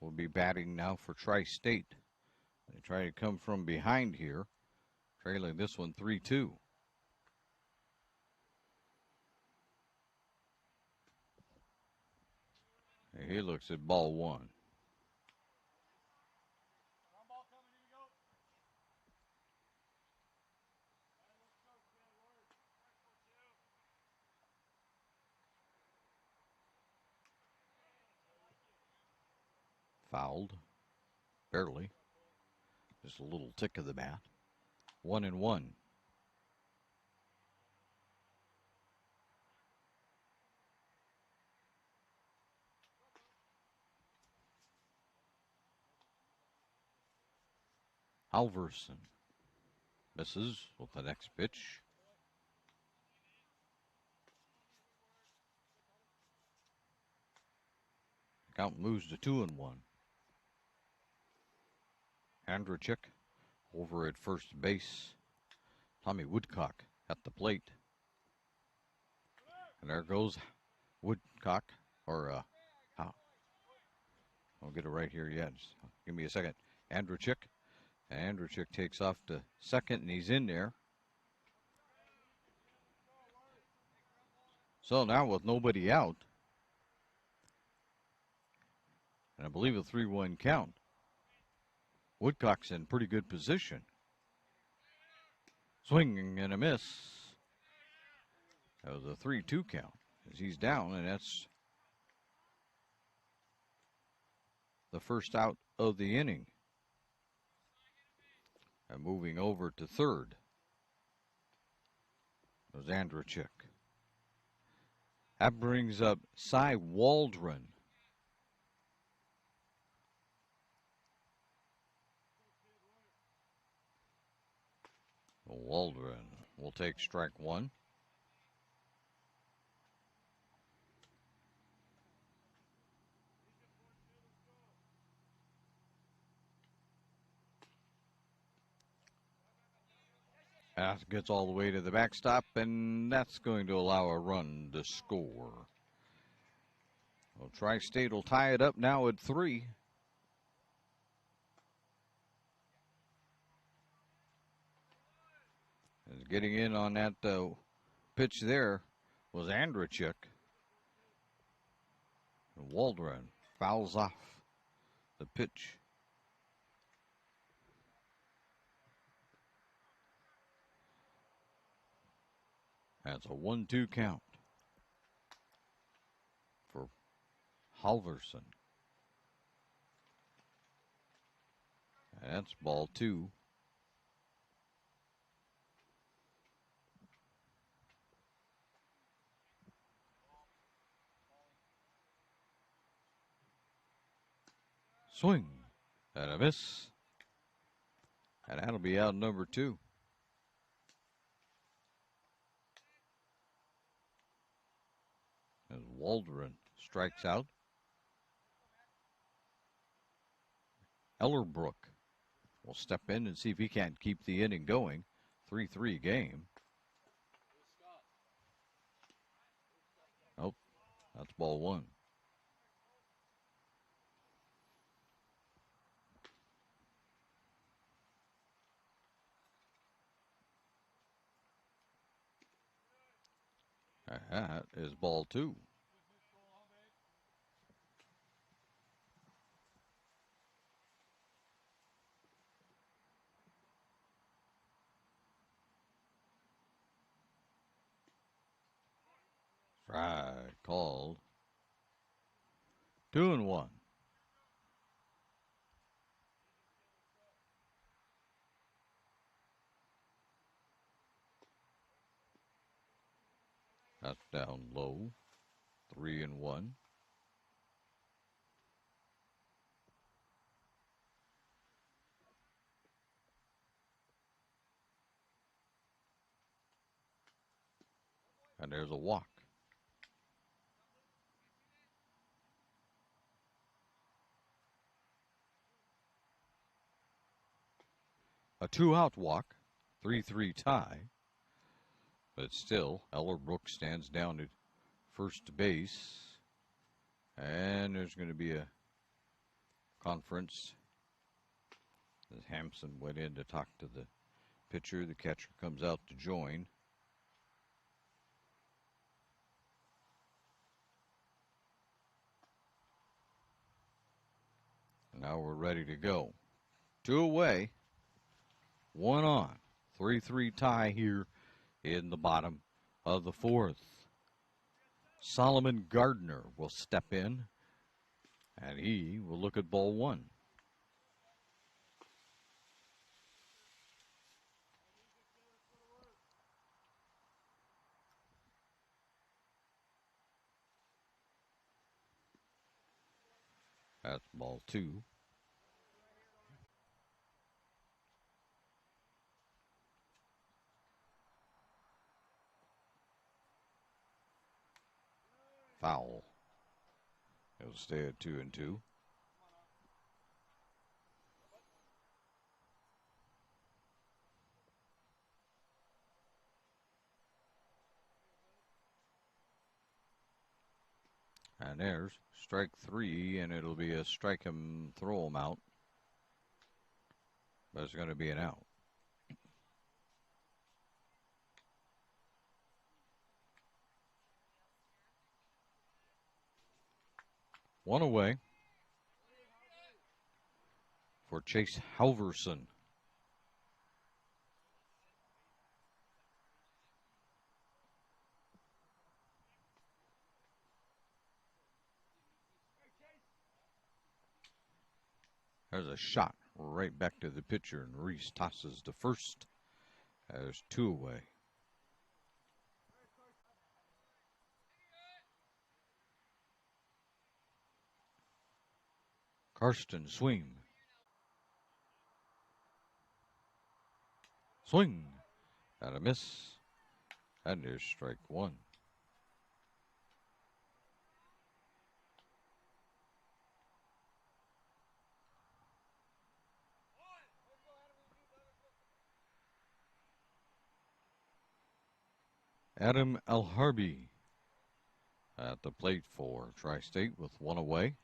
will be batting now for Tri-State. They try to come from behind here, trailing this one 3-2. He looks at ball one. fouled. Barely. Just a little tick of the bat. 1-1. Halverson misses with the next pitch. Count moves to 2-1. Andreychuk over at first base. Tommy Woodcock at the plate. And there goes Woodcock, or how? I'll get it right here yet. Just give me a second. Andreychuk. And Andreychuk takes off to second, and he's in there. So now with nobody out, and I believe a 3-1 count, Woodcock's in pretty good position. Swinging and a miss. That was a 3-2 count as he's down, and that's the first out of the inning. And moving over to third was Andreychuk. That brings up Cy Waldron. Waldron will take strike one. That gets all the way to the backstop, and that's going to allow a run to score. Well, Tri-State will tie it up now at 3. And getting in on that pitch there was Andreychuk. And Waldron fouls off the pitch. That's a 1-2 count for Halverson. That's ball 2. Swing and a miss. And that'll be out number 2. As Waldron strikes out. Ellerbrook will step in and see if he can't keep the inning going. 3-3 game. Nope, that's ball 1. That is ball 2. Strike called. 2-1. That's down low. 3-1. And there's a walk. A 2-out walk. 3-3 tie. But still, Ellerbrook stands down at first base. And there's going to be a conference. As Hampson went in to talk to the pitcher, the catcher comes out to join. And now we're ready to go. 2 away, 1 on. 3-3 tie here in the bottom of the 4th. Solomon Gardner will step in And he will look at ball one. That's ball two. Foul. It'll stay at 2-2. And there's strike three, and it'll be a strike him, throw him out. But it's going to be an out. One away for Chase Halverson. There's a shot right back to the pitcher, and Reese tosses to first. There's two away. Karsten swing. Swing. And a miss. And there's strike one. Adam Alharbi at the plate for Tri-State with one away.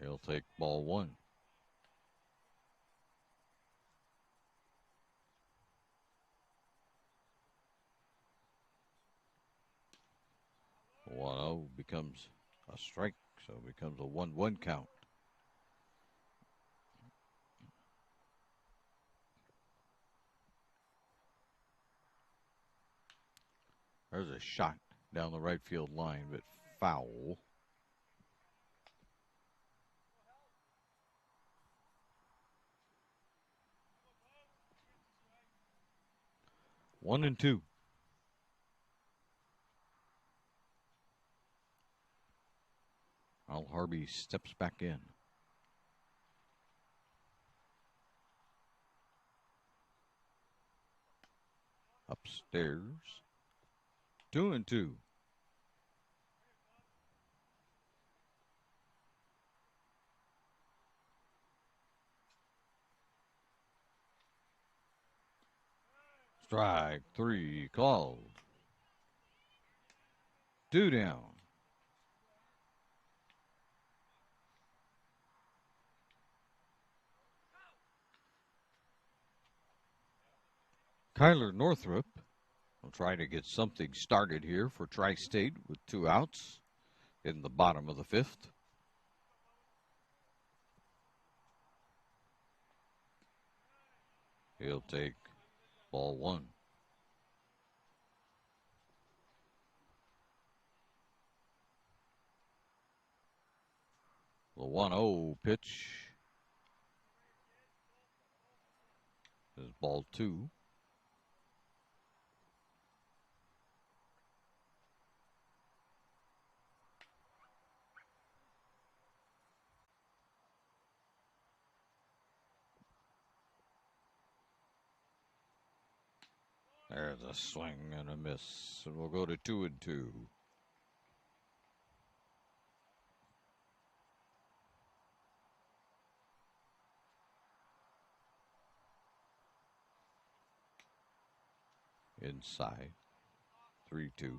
He'll take ball one. The 1-0 becomes a strike, so it becomes a 1-1 count. There's a shot down the right field line, but foul. One and two. Al Harvey steps back in. Upstairs. 2-2. Strike three called. Two down. Kyler Northrup will try to get something started here for Tri-State with two outs in the bottom of the fifth. He'll take ball one. The 1-0 pitch is ball two. There's a swing and a miss, and we'll go to 2-2. Inside, 3-2.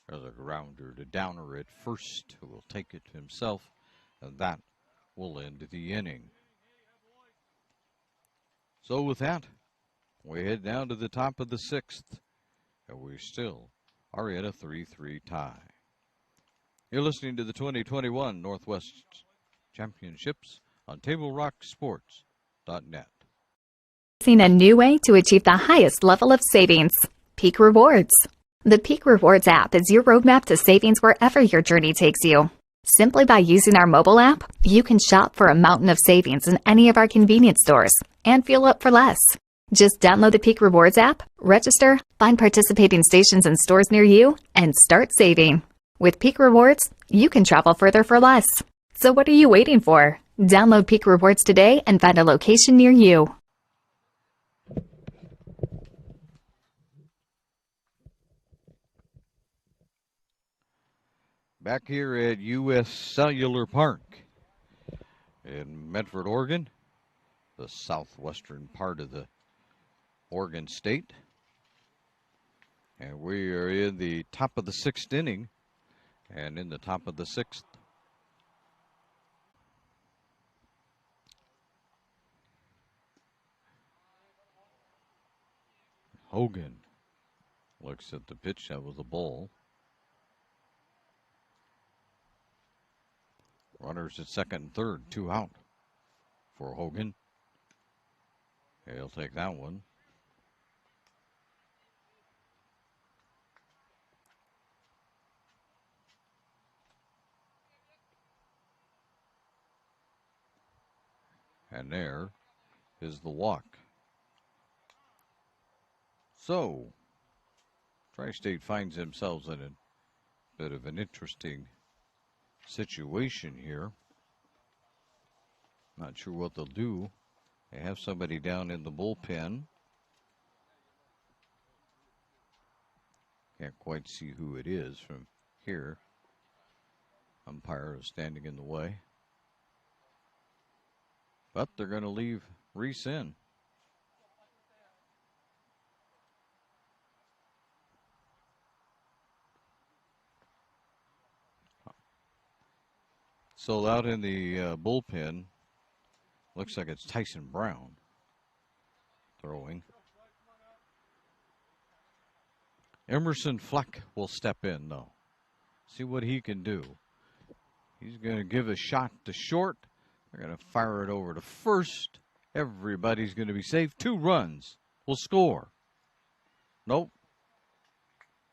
There's a grounder to Downer at first, who will take it himself, and that will end the inning. So with that, we head down to the top of the sixth, and we still are in a 3-3 tie. You're listening to the 2021 Northwest Championships on TableRockSports.net. Seen a new way to achieve the highest level of savings. Peak Rewards. The Peak Rewards app is your roadmap to savings wherever your journey takes you. Simply by using our mobile app, you can shop for a mountain of savings in any of our convenience stores and fuel up for less. Just download the Peak Rewards app, register, find participating stations and stores near you, and start saving. With Peak Rewards, you can travel further for less. So what are you waiting for? Download Peak Rewards today and find a location near you. Back here at U.S. Cellular Park in Medford, Oregon, the southwestern part of the Oregon State. And we are in the top of the 6th inning. And in the top of the 6th, Hogan looks at the pitch. That was a ball. Runners at second and third, 2 out for Hogan. He'll take that one. And there is the walk. So, Tri-State finds themselves in a bit of an interesting situation here. Not sure what they'll do. They have somebody down in the bullpen. Can't quite see who it is from here. Umpire is standing in the way. But they're going to leave Reese in. So out in the bullpen, looks like it's Tyson Brown throwing. Emerson Fleck will step in, though. See what he can do. He's going to give a shot to short. They're going to fire it over to first. Everybody's going to be safe. 2 runs will score. Nope.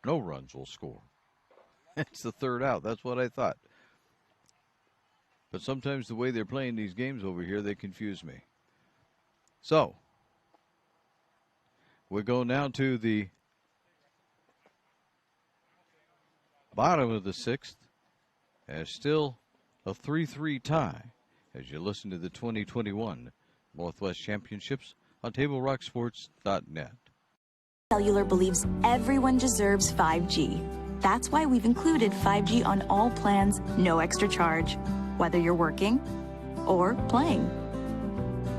No runs will score. It's the 3rd out. That's what I thought. But sometimes the way they're playing these games over here, they confuse me. So, we go now to the bottom of the 6th. There's still a 3-3 tie as you listen to the 2021 Northwest Championships on TableRockSports.net. Cellular believes everyone deserves 5G. That's why we've included 5G on all plans, no extra charge, whether you're working or playing.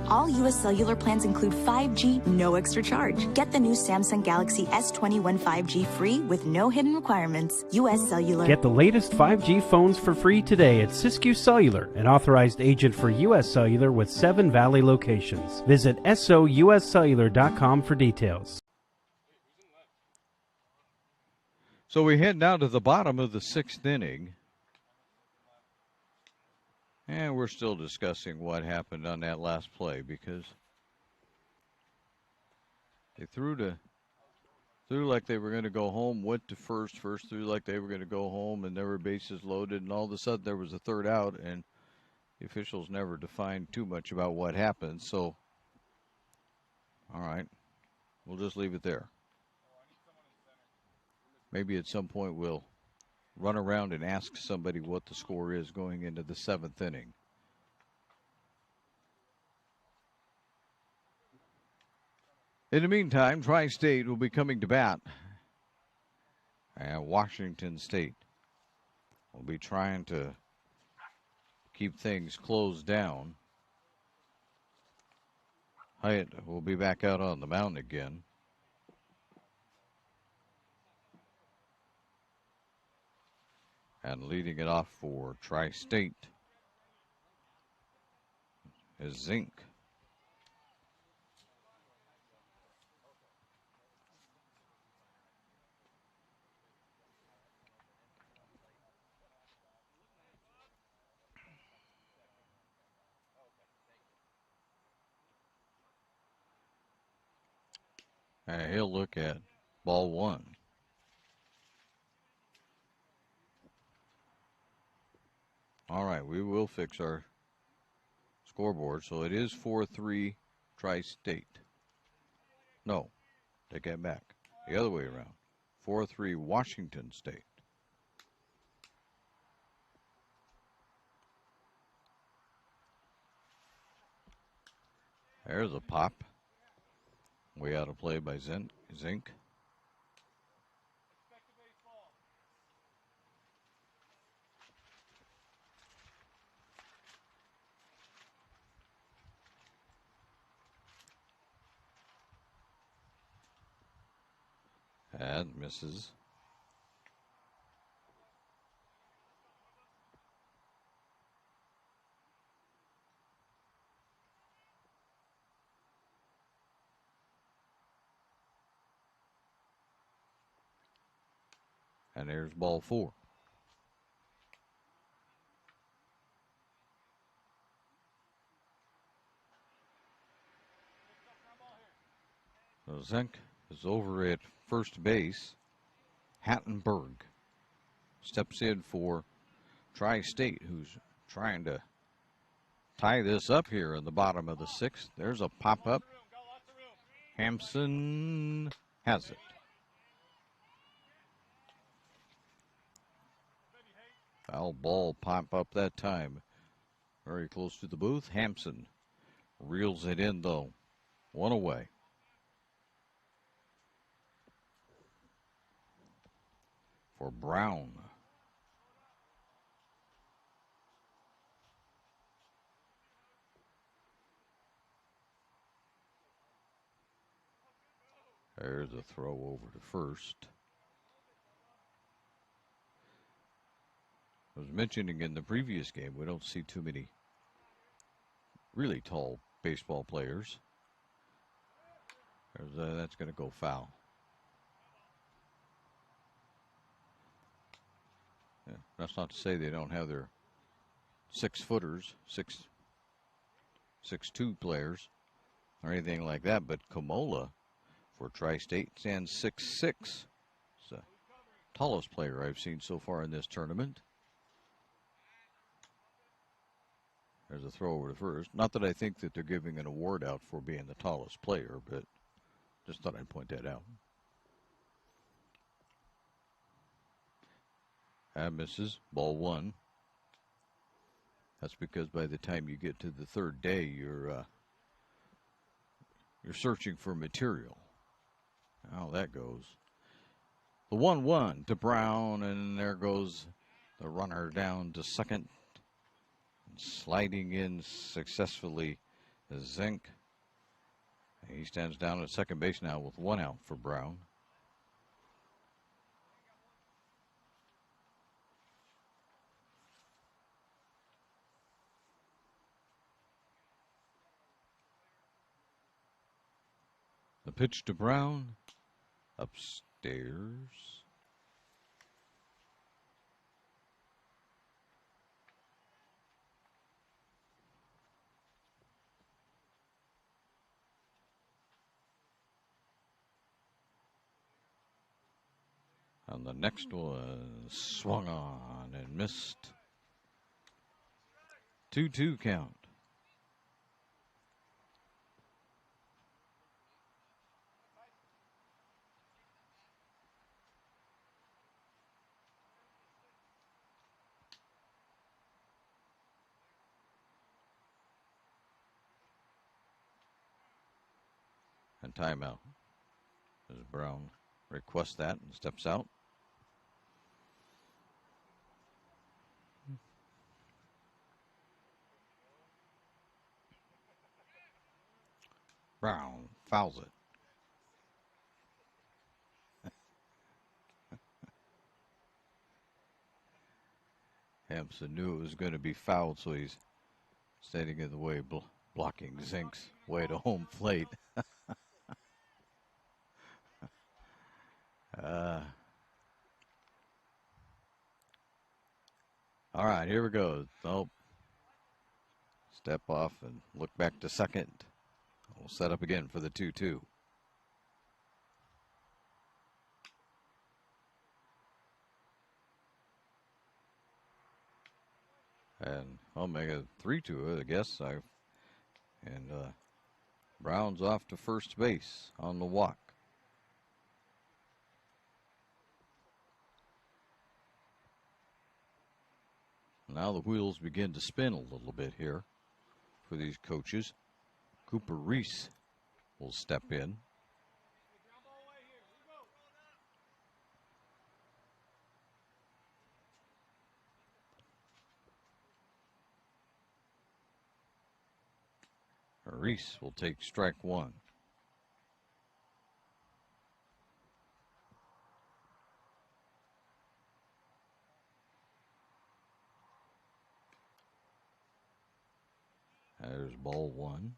All U.S. Cellular plans include 5G, no extra charge. Get the new Samsung Galaxy S21 5G free with no hidden requirements. U.S. Cellular. Get the latest 5G phones for free today at Siskiyou Cellular, an authorized agent for U.S. Cellular with 7 Valley locations. Visit souscellular.com for details. So we head now to the bottom of the 6th inning. And we're still discussing what happened on that last play because they threw like they were going to go home, went to first threw like they were going to go home, and there were bases loaded, and all of a sudden there was a 3rd out, and the officials never defined too much about what happened. So, all right, we'll just leave it there. Maybe at some point we'll run around and ask somebody what the score is going into the 7th inning. In the meantime, Tri-State will be coming to bat. And Washington State will be trying to keep things closed down. Hyatt will be back out on the mound again. And leading it off for Tri-State is Zink. And he'll look at ball one. All right, we will fix our scoreboard. So it is 4-3 Tri-State. No, take that back. The other way around. 4-3 Washington State. There's a pop. Way out of play by Zink. And misses. And there's ball four. So Zink is over at first base. Hattenberg steps in for Tri-State, who's trying to tie this up here in the bottom of the sixth. There's a pop-up. Hampson has it. Foul ball pop up that time. Very close to the booth. Hampson reels it in, though. One away. For Brown. There's a throw over to first. I was mentioning in the previous game, we don't see too many really tall baseball players. That's going to go foul. Yeah, that's not to say they don't have their 6-footers, 6'2" players, or anything like that, but Kamola for Tri-State stands 6'6". It's the tallest player I've seen so far in this tournament. There's a throw over to first. Not that I think that they're giving an award out for being the tallest player, but just thought I'd point that out. And misses. Ball one. That's because by the time you get to the third day, you're searching for material. How that goes. The 1-1 to Brown, and there goes the runner down to second. Sliding in successfully is Zink. He stands down at second base now with one out for Brown. The pitch to Brown. Upstairs. And the next one swung on and missed. 2-2 count. And timeout as Brown requests that and steps out. Brown fouls it. Hampson knew it was going to be fouled, so he's standing in the way, blocking Zink's way to home plate. All right, here we go. Oh, step off and look back to second. We'll set up again for the 2-2. And I'll make a 3-2, I guess. Brown's off to first base on the walk. Now the wheels begin to spin a little bit here for these coaches. Cooper Reese will step in. Reese will take strike one. There's ball one.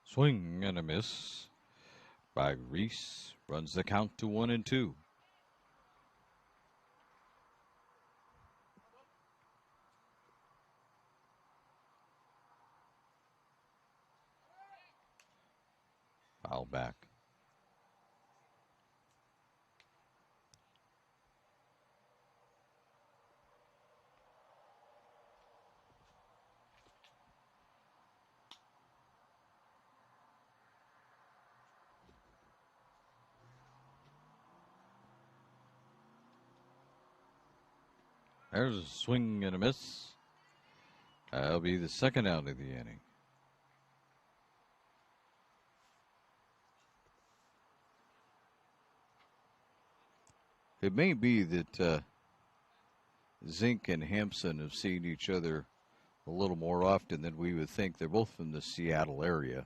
Swing and a miss by Reese. Runs the count to 1-2. Foul back. There's a swing and a miss. That'll be the second out of the inning. It may be that Zink and Hampson have seen each other a little more often than we would think. They're both from the Seattle area,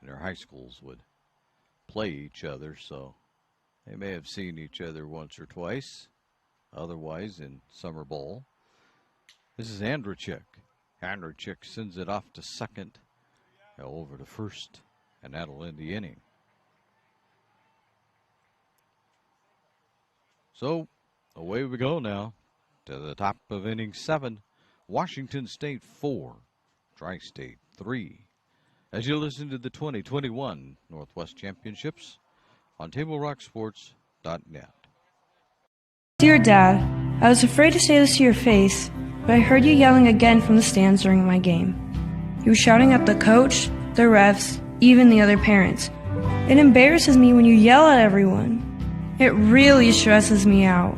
and their high schools would play each other, so they may have seen each other once or twice. Otherwise, in summer ball. This is Andreychuk. Andreychuk sends it off to second, over to first, and that'll end the inning. So, away we go now to the top of inning 7. Washington State 4, Tri-State 3. As you listen to the 2021 Northwest Championships on TableRockSports.net. Dear Dad, I was afraid to say this to your face, but I heard you yelling again from the stands during my game. You were shouting at the coach, the refs, even the other parents. It embarrasses me when you yell at everyone. It really stresses me out.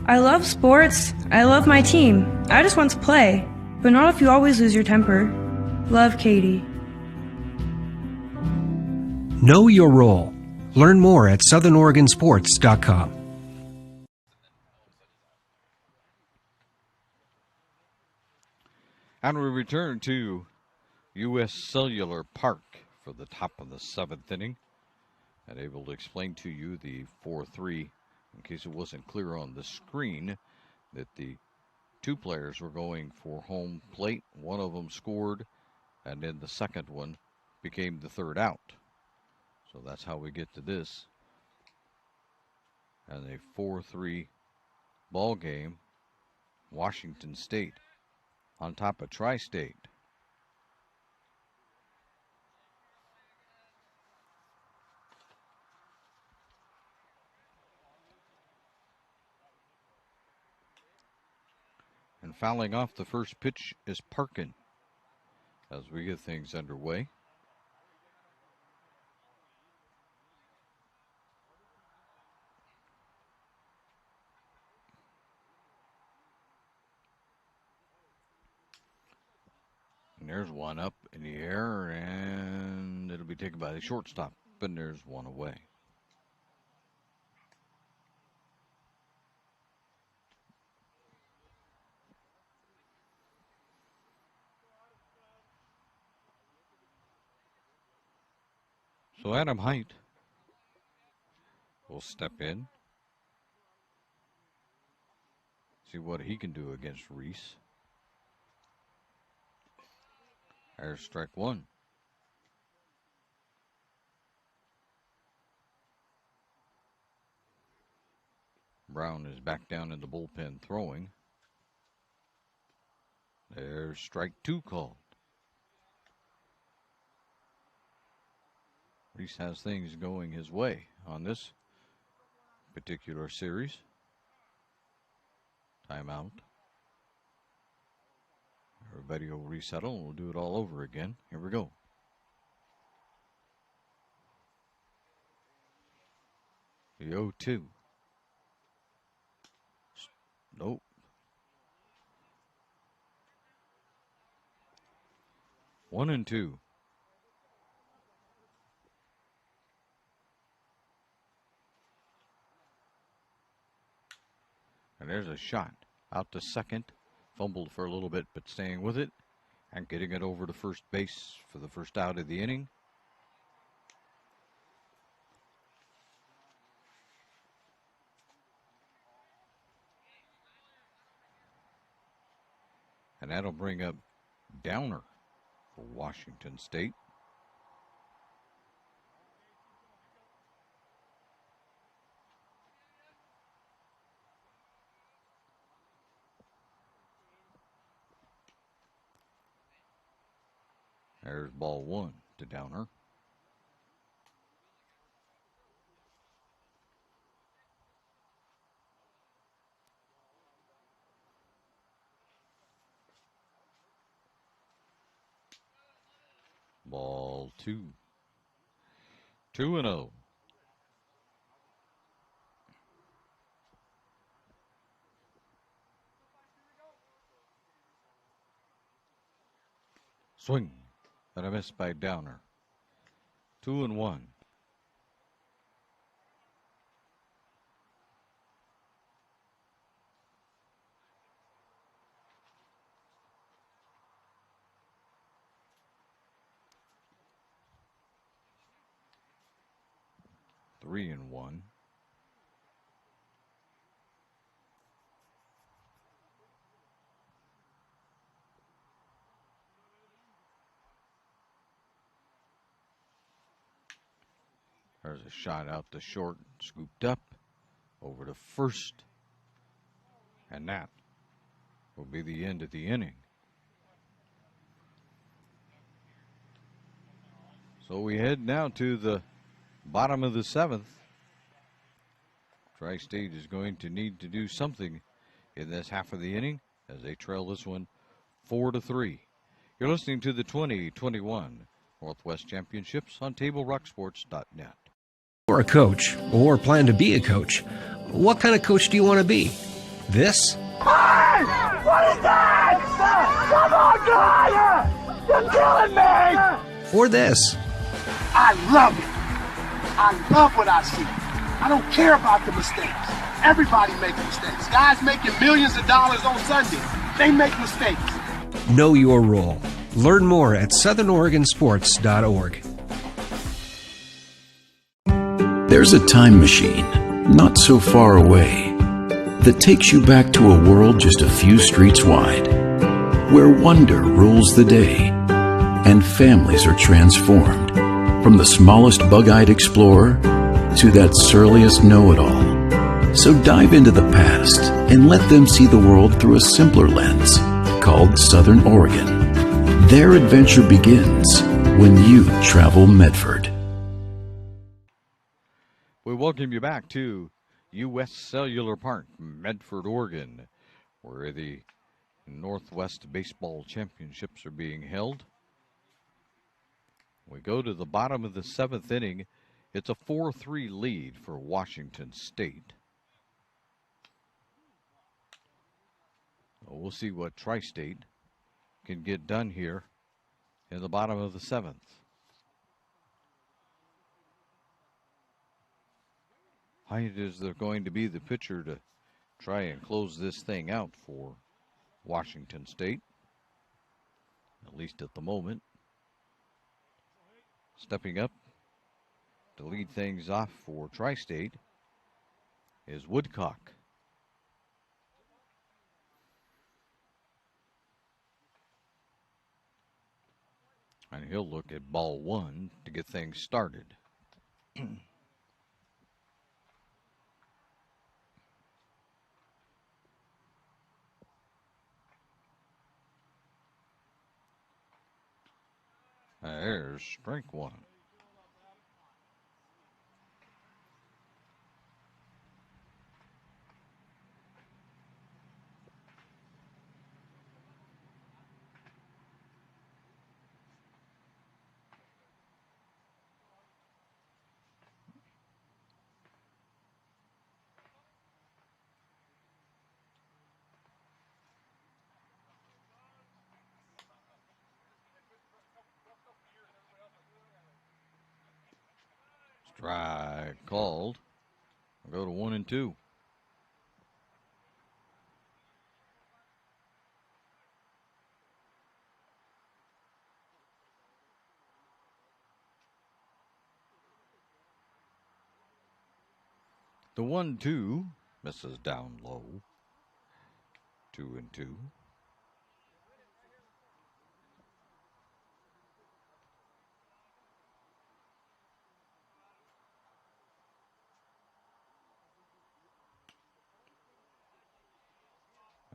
I love sports, I love my team, I just want to play, but not if you always lose your temper. Love, Katie. Know your role. Learn more at SouthernOregonSports.com. And we return to U.S. Cellular Park for the top of the 7th inning. And able to explain to you the 4-3, in case it wasn't clear on the screen, that the two players were going for home plate. One of them scored, and then the second one became the third out. So that's how we get to this. And a 4-3 ball game. Washington State on top of Tri-State. And fouling off the first pitch is Parkin as we get things underway. And there's one up in the air, and it'll be taken by the shortstop, and there's one away. So Adam Height will step in, see what he can do against Reese. There's strike one. Brown is back down in the bullpen throwing. There's strike two called. Reese has things going his way on this particular series. Timeout. Everybody will resettle and we'll do it all over again. Here we go. The 0-2. Nope. One and two. And there's a shot out to second. Fumbled for a little bit, but staying with it and getting it over to first base for the first out of the inning. And that'll bring up Downer for Washington State. There's ball one to Downer. Ball two. 2-0. Swing. And a miss by Downer. 2-1. Three and one. There's a shot out to short, scooped up, over to first. And that will be the end of the inning. So we head now to the bottom of the seventh. Tri-State is going to need to do something in this half of the inning as they trail this one 4-3. You're listening to the 2021 Northwest Championships on TableRockSports.net. You're a coach or plan to be a coach. What kind of coach do you want to be? This? Hey! What is that? Come on, guy! You're killing me! Or this? I love it. I love what I see. I don't care about the mistakes. Everybody makes mistakes. Guys making millions of dollars on Sunday, they make mistakes. Know your role. Learn more at southernoregonsports.org. There's a time machine, not so far away, that takes you back to a world just a few streets wide, where wonder rules the day, and families are transformed, from the smallest bug-eyed explorer to that surliest know-it-all. So dive into the past and let them see the world through a simpler lens, called Southern Oregon. Their adventure begins when you travel Medford. We welcome you back to U.S. Cellular Park, Medford, Oregon, where the Northwest Baseball Championships are being held. We go to the bottom of the seventh inning. It's a 4-3 lead for Washington State. We'll see what Tri-State can get done here in the bottom of the seventh. Hyatt is there going to be the pitcher to try and close this thing out for Washington State, at least at the moment. Stepping up to lead things off for Tri-State is Woodcock. And he'll look at ball one to get things started. There's strike one. Strike called. We'll go to 1 and 2. The 1-2 misses down low. 2 and 2.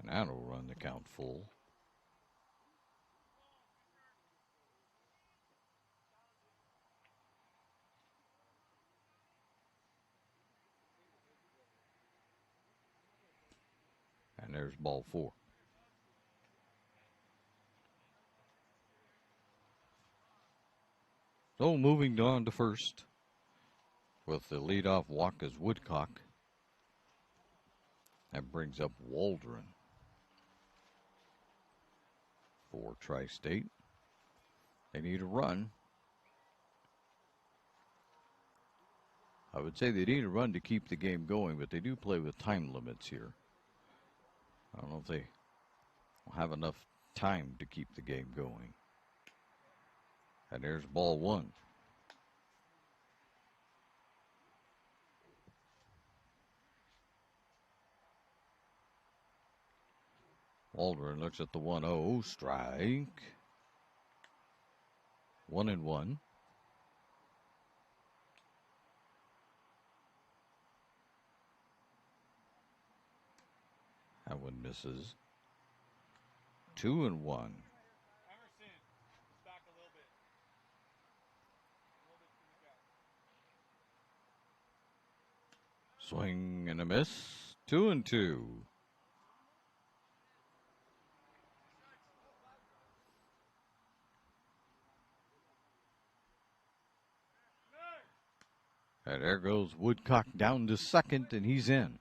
And that'll run the count full. And there's ball 4. So moving on to first with the leadoff walk is Woodcock. That brings up Waldron for Tri-State. They need a run. I would say they need a run to keep the game going, but they do play with time limits here. I don't know if they will have enough time to keep the game going. And there's ball 1. Waldron looks at the 1-0 strike. 1 and 1. That one misses. 2 and 1. Swing and a miss. 2 and 2. And there goes Woodcock down to second, and he's in.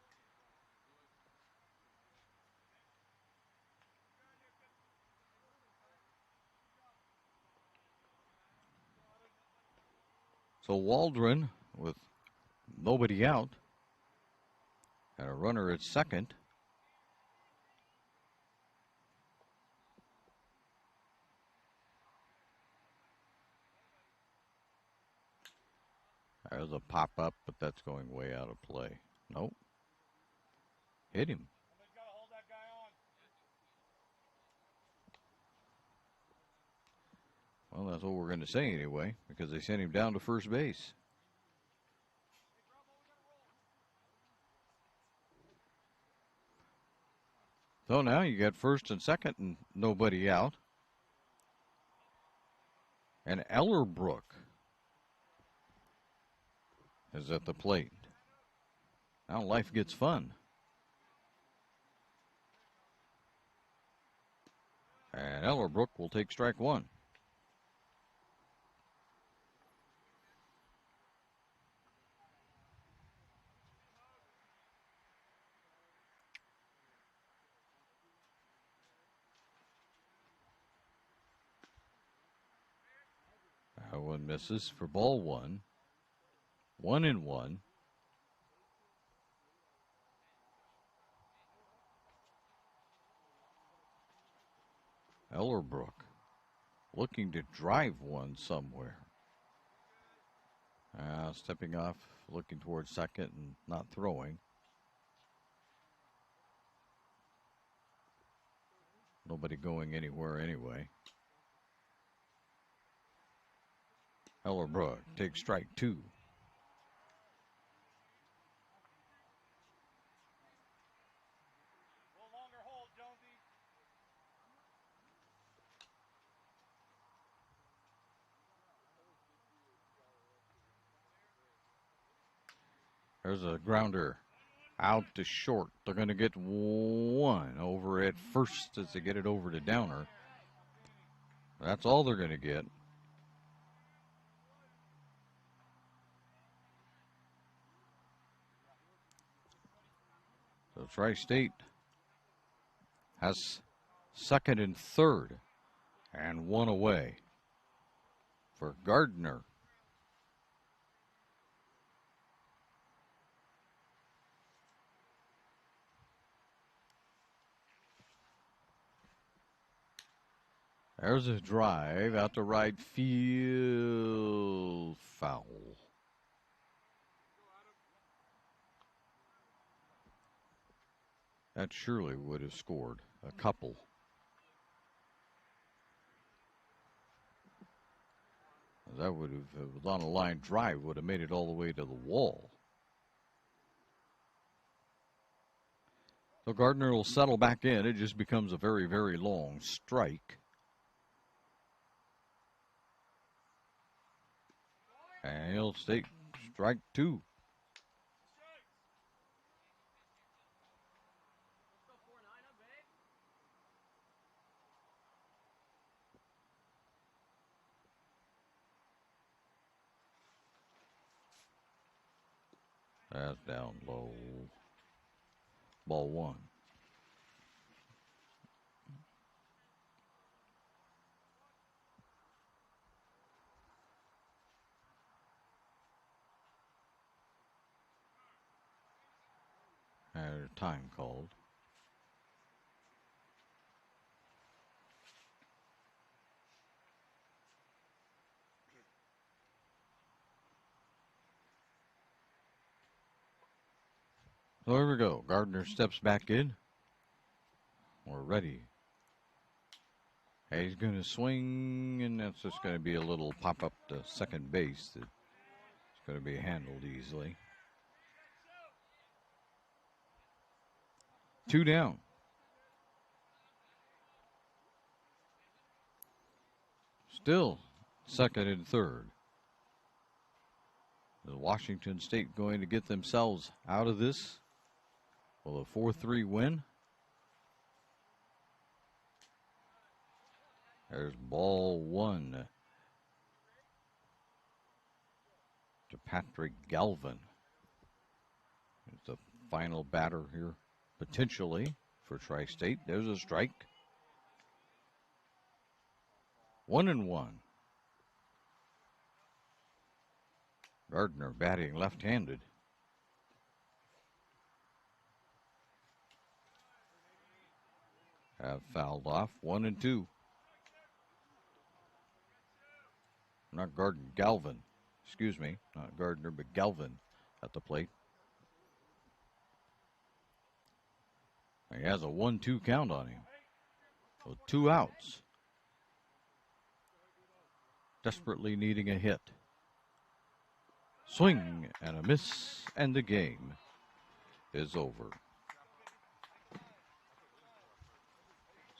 So Waldron, with nobody out and a runner at second, there's a pop-up, but that's going way out of play. Nope. Hit him. Well, that's what we're going to say anyway, because they sent him down to first base. So now you got first and second and nobody out. And Ellerbrook is at the plate. Now life gets fun. And Ellerbrook will take strike 1. That one misses for ball 1. 1 and 1. Ellerbrook looking to drive one somewhere. Stepping off, looking towards second and not throwing. Nobody going anywhere anyway. Ellerbrook takes strike 2. There's a grounder out to short. They're going to get 1 over at first as they get it over to Downer. That's all they're going to get. So Tri-State has second and third and 1 away for Gardner. There's a drive out to right field. Foul. That surely would have scored a couple. That would have, if it was on a line drive, would have made it all the way to the wall. So Gardner will settle back in. It just becomes a very, very long strike. And he'll take strike 2. That's down low. Ball 1. And time called. So here we go. Gardner steps back in. We're ready. He's going to swing, and that's just going to be a little pop up to second base that's going to be handled easily. 2 down. Still second and third. Is Washington State going to get themselves out of this? Will a 4-3 win? There's ball 1 to Patrick Galvin. It's the final batter here, potentially, for Tri-State. There's a strike. 1-1. Gardner batting left-handed. Have fouled off. 1-2. Not Gardner, Galvin. Excuse me, not Gardner, but Galvin at the plate. He has a 1-2 count on him. With 2 outs. Desperately needing a hit. Swing and a miss, and the game is over.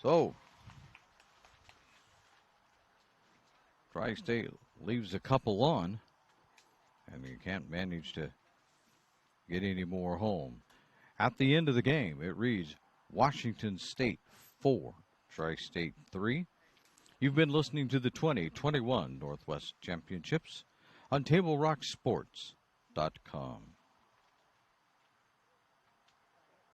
So, Tri-State leaves a couple on, and you can't manage to get any more home. At the end of the game, it reads Washington State 4, Tri-State 3. You've been listening to the 2021 Northwest Championships on TableRockSports.com.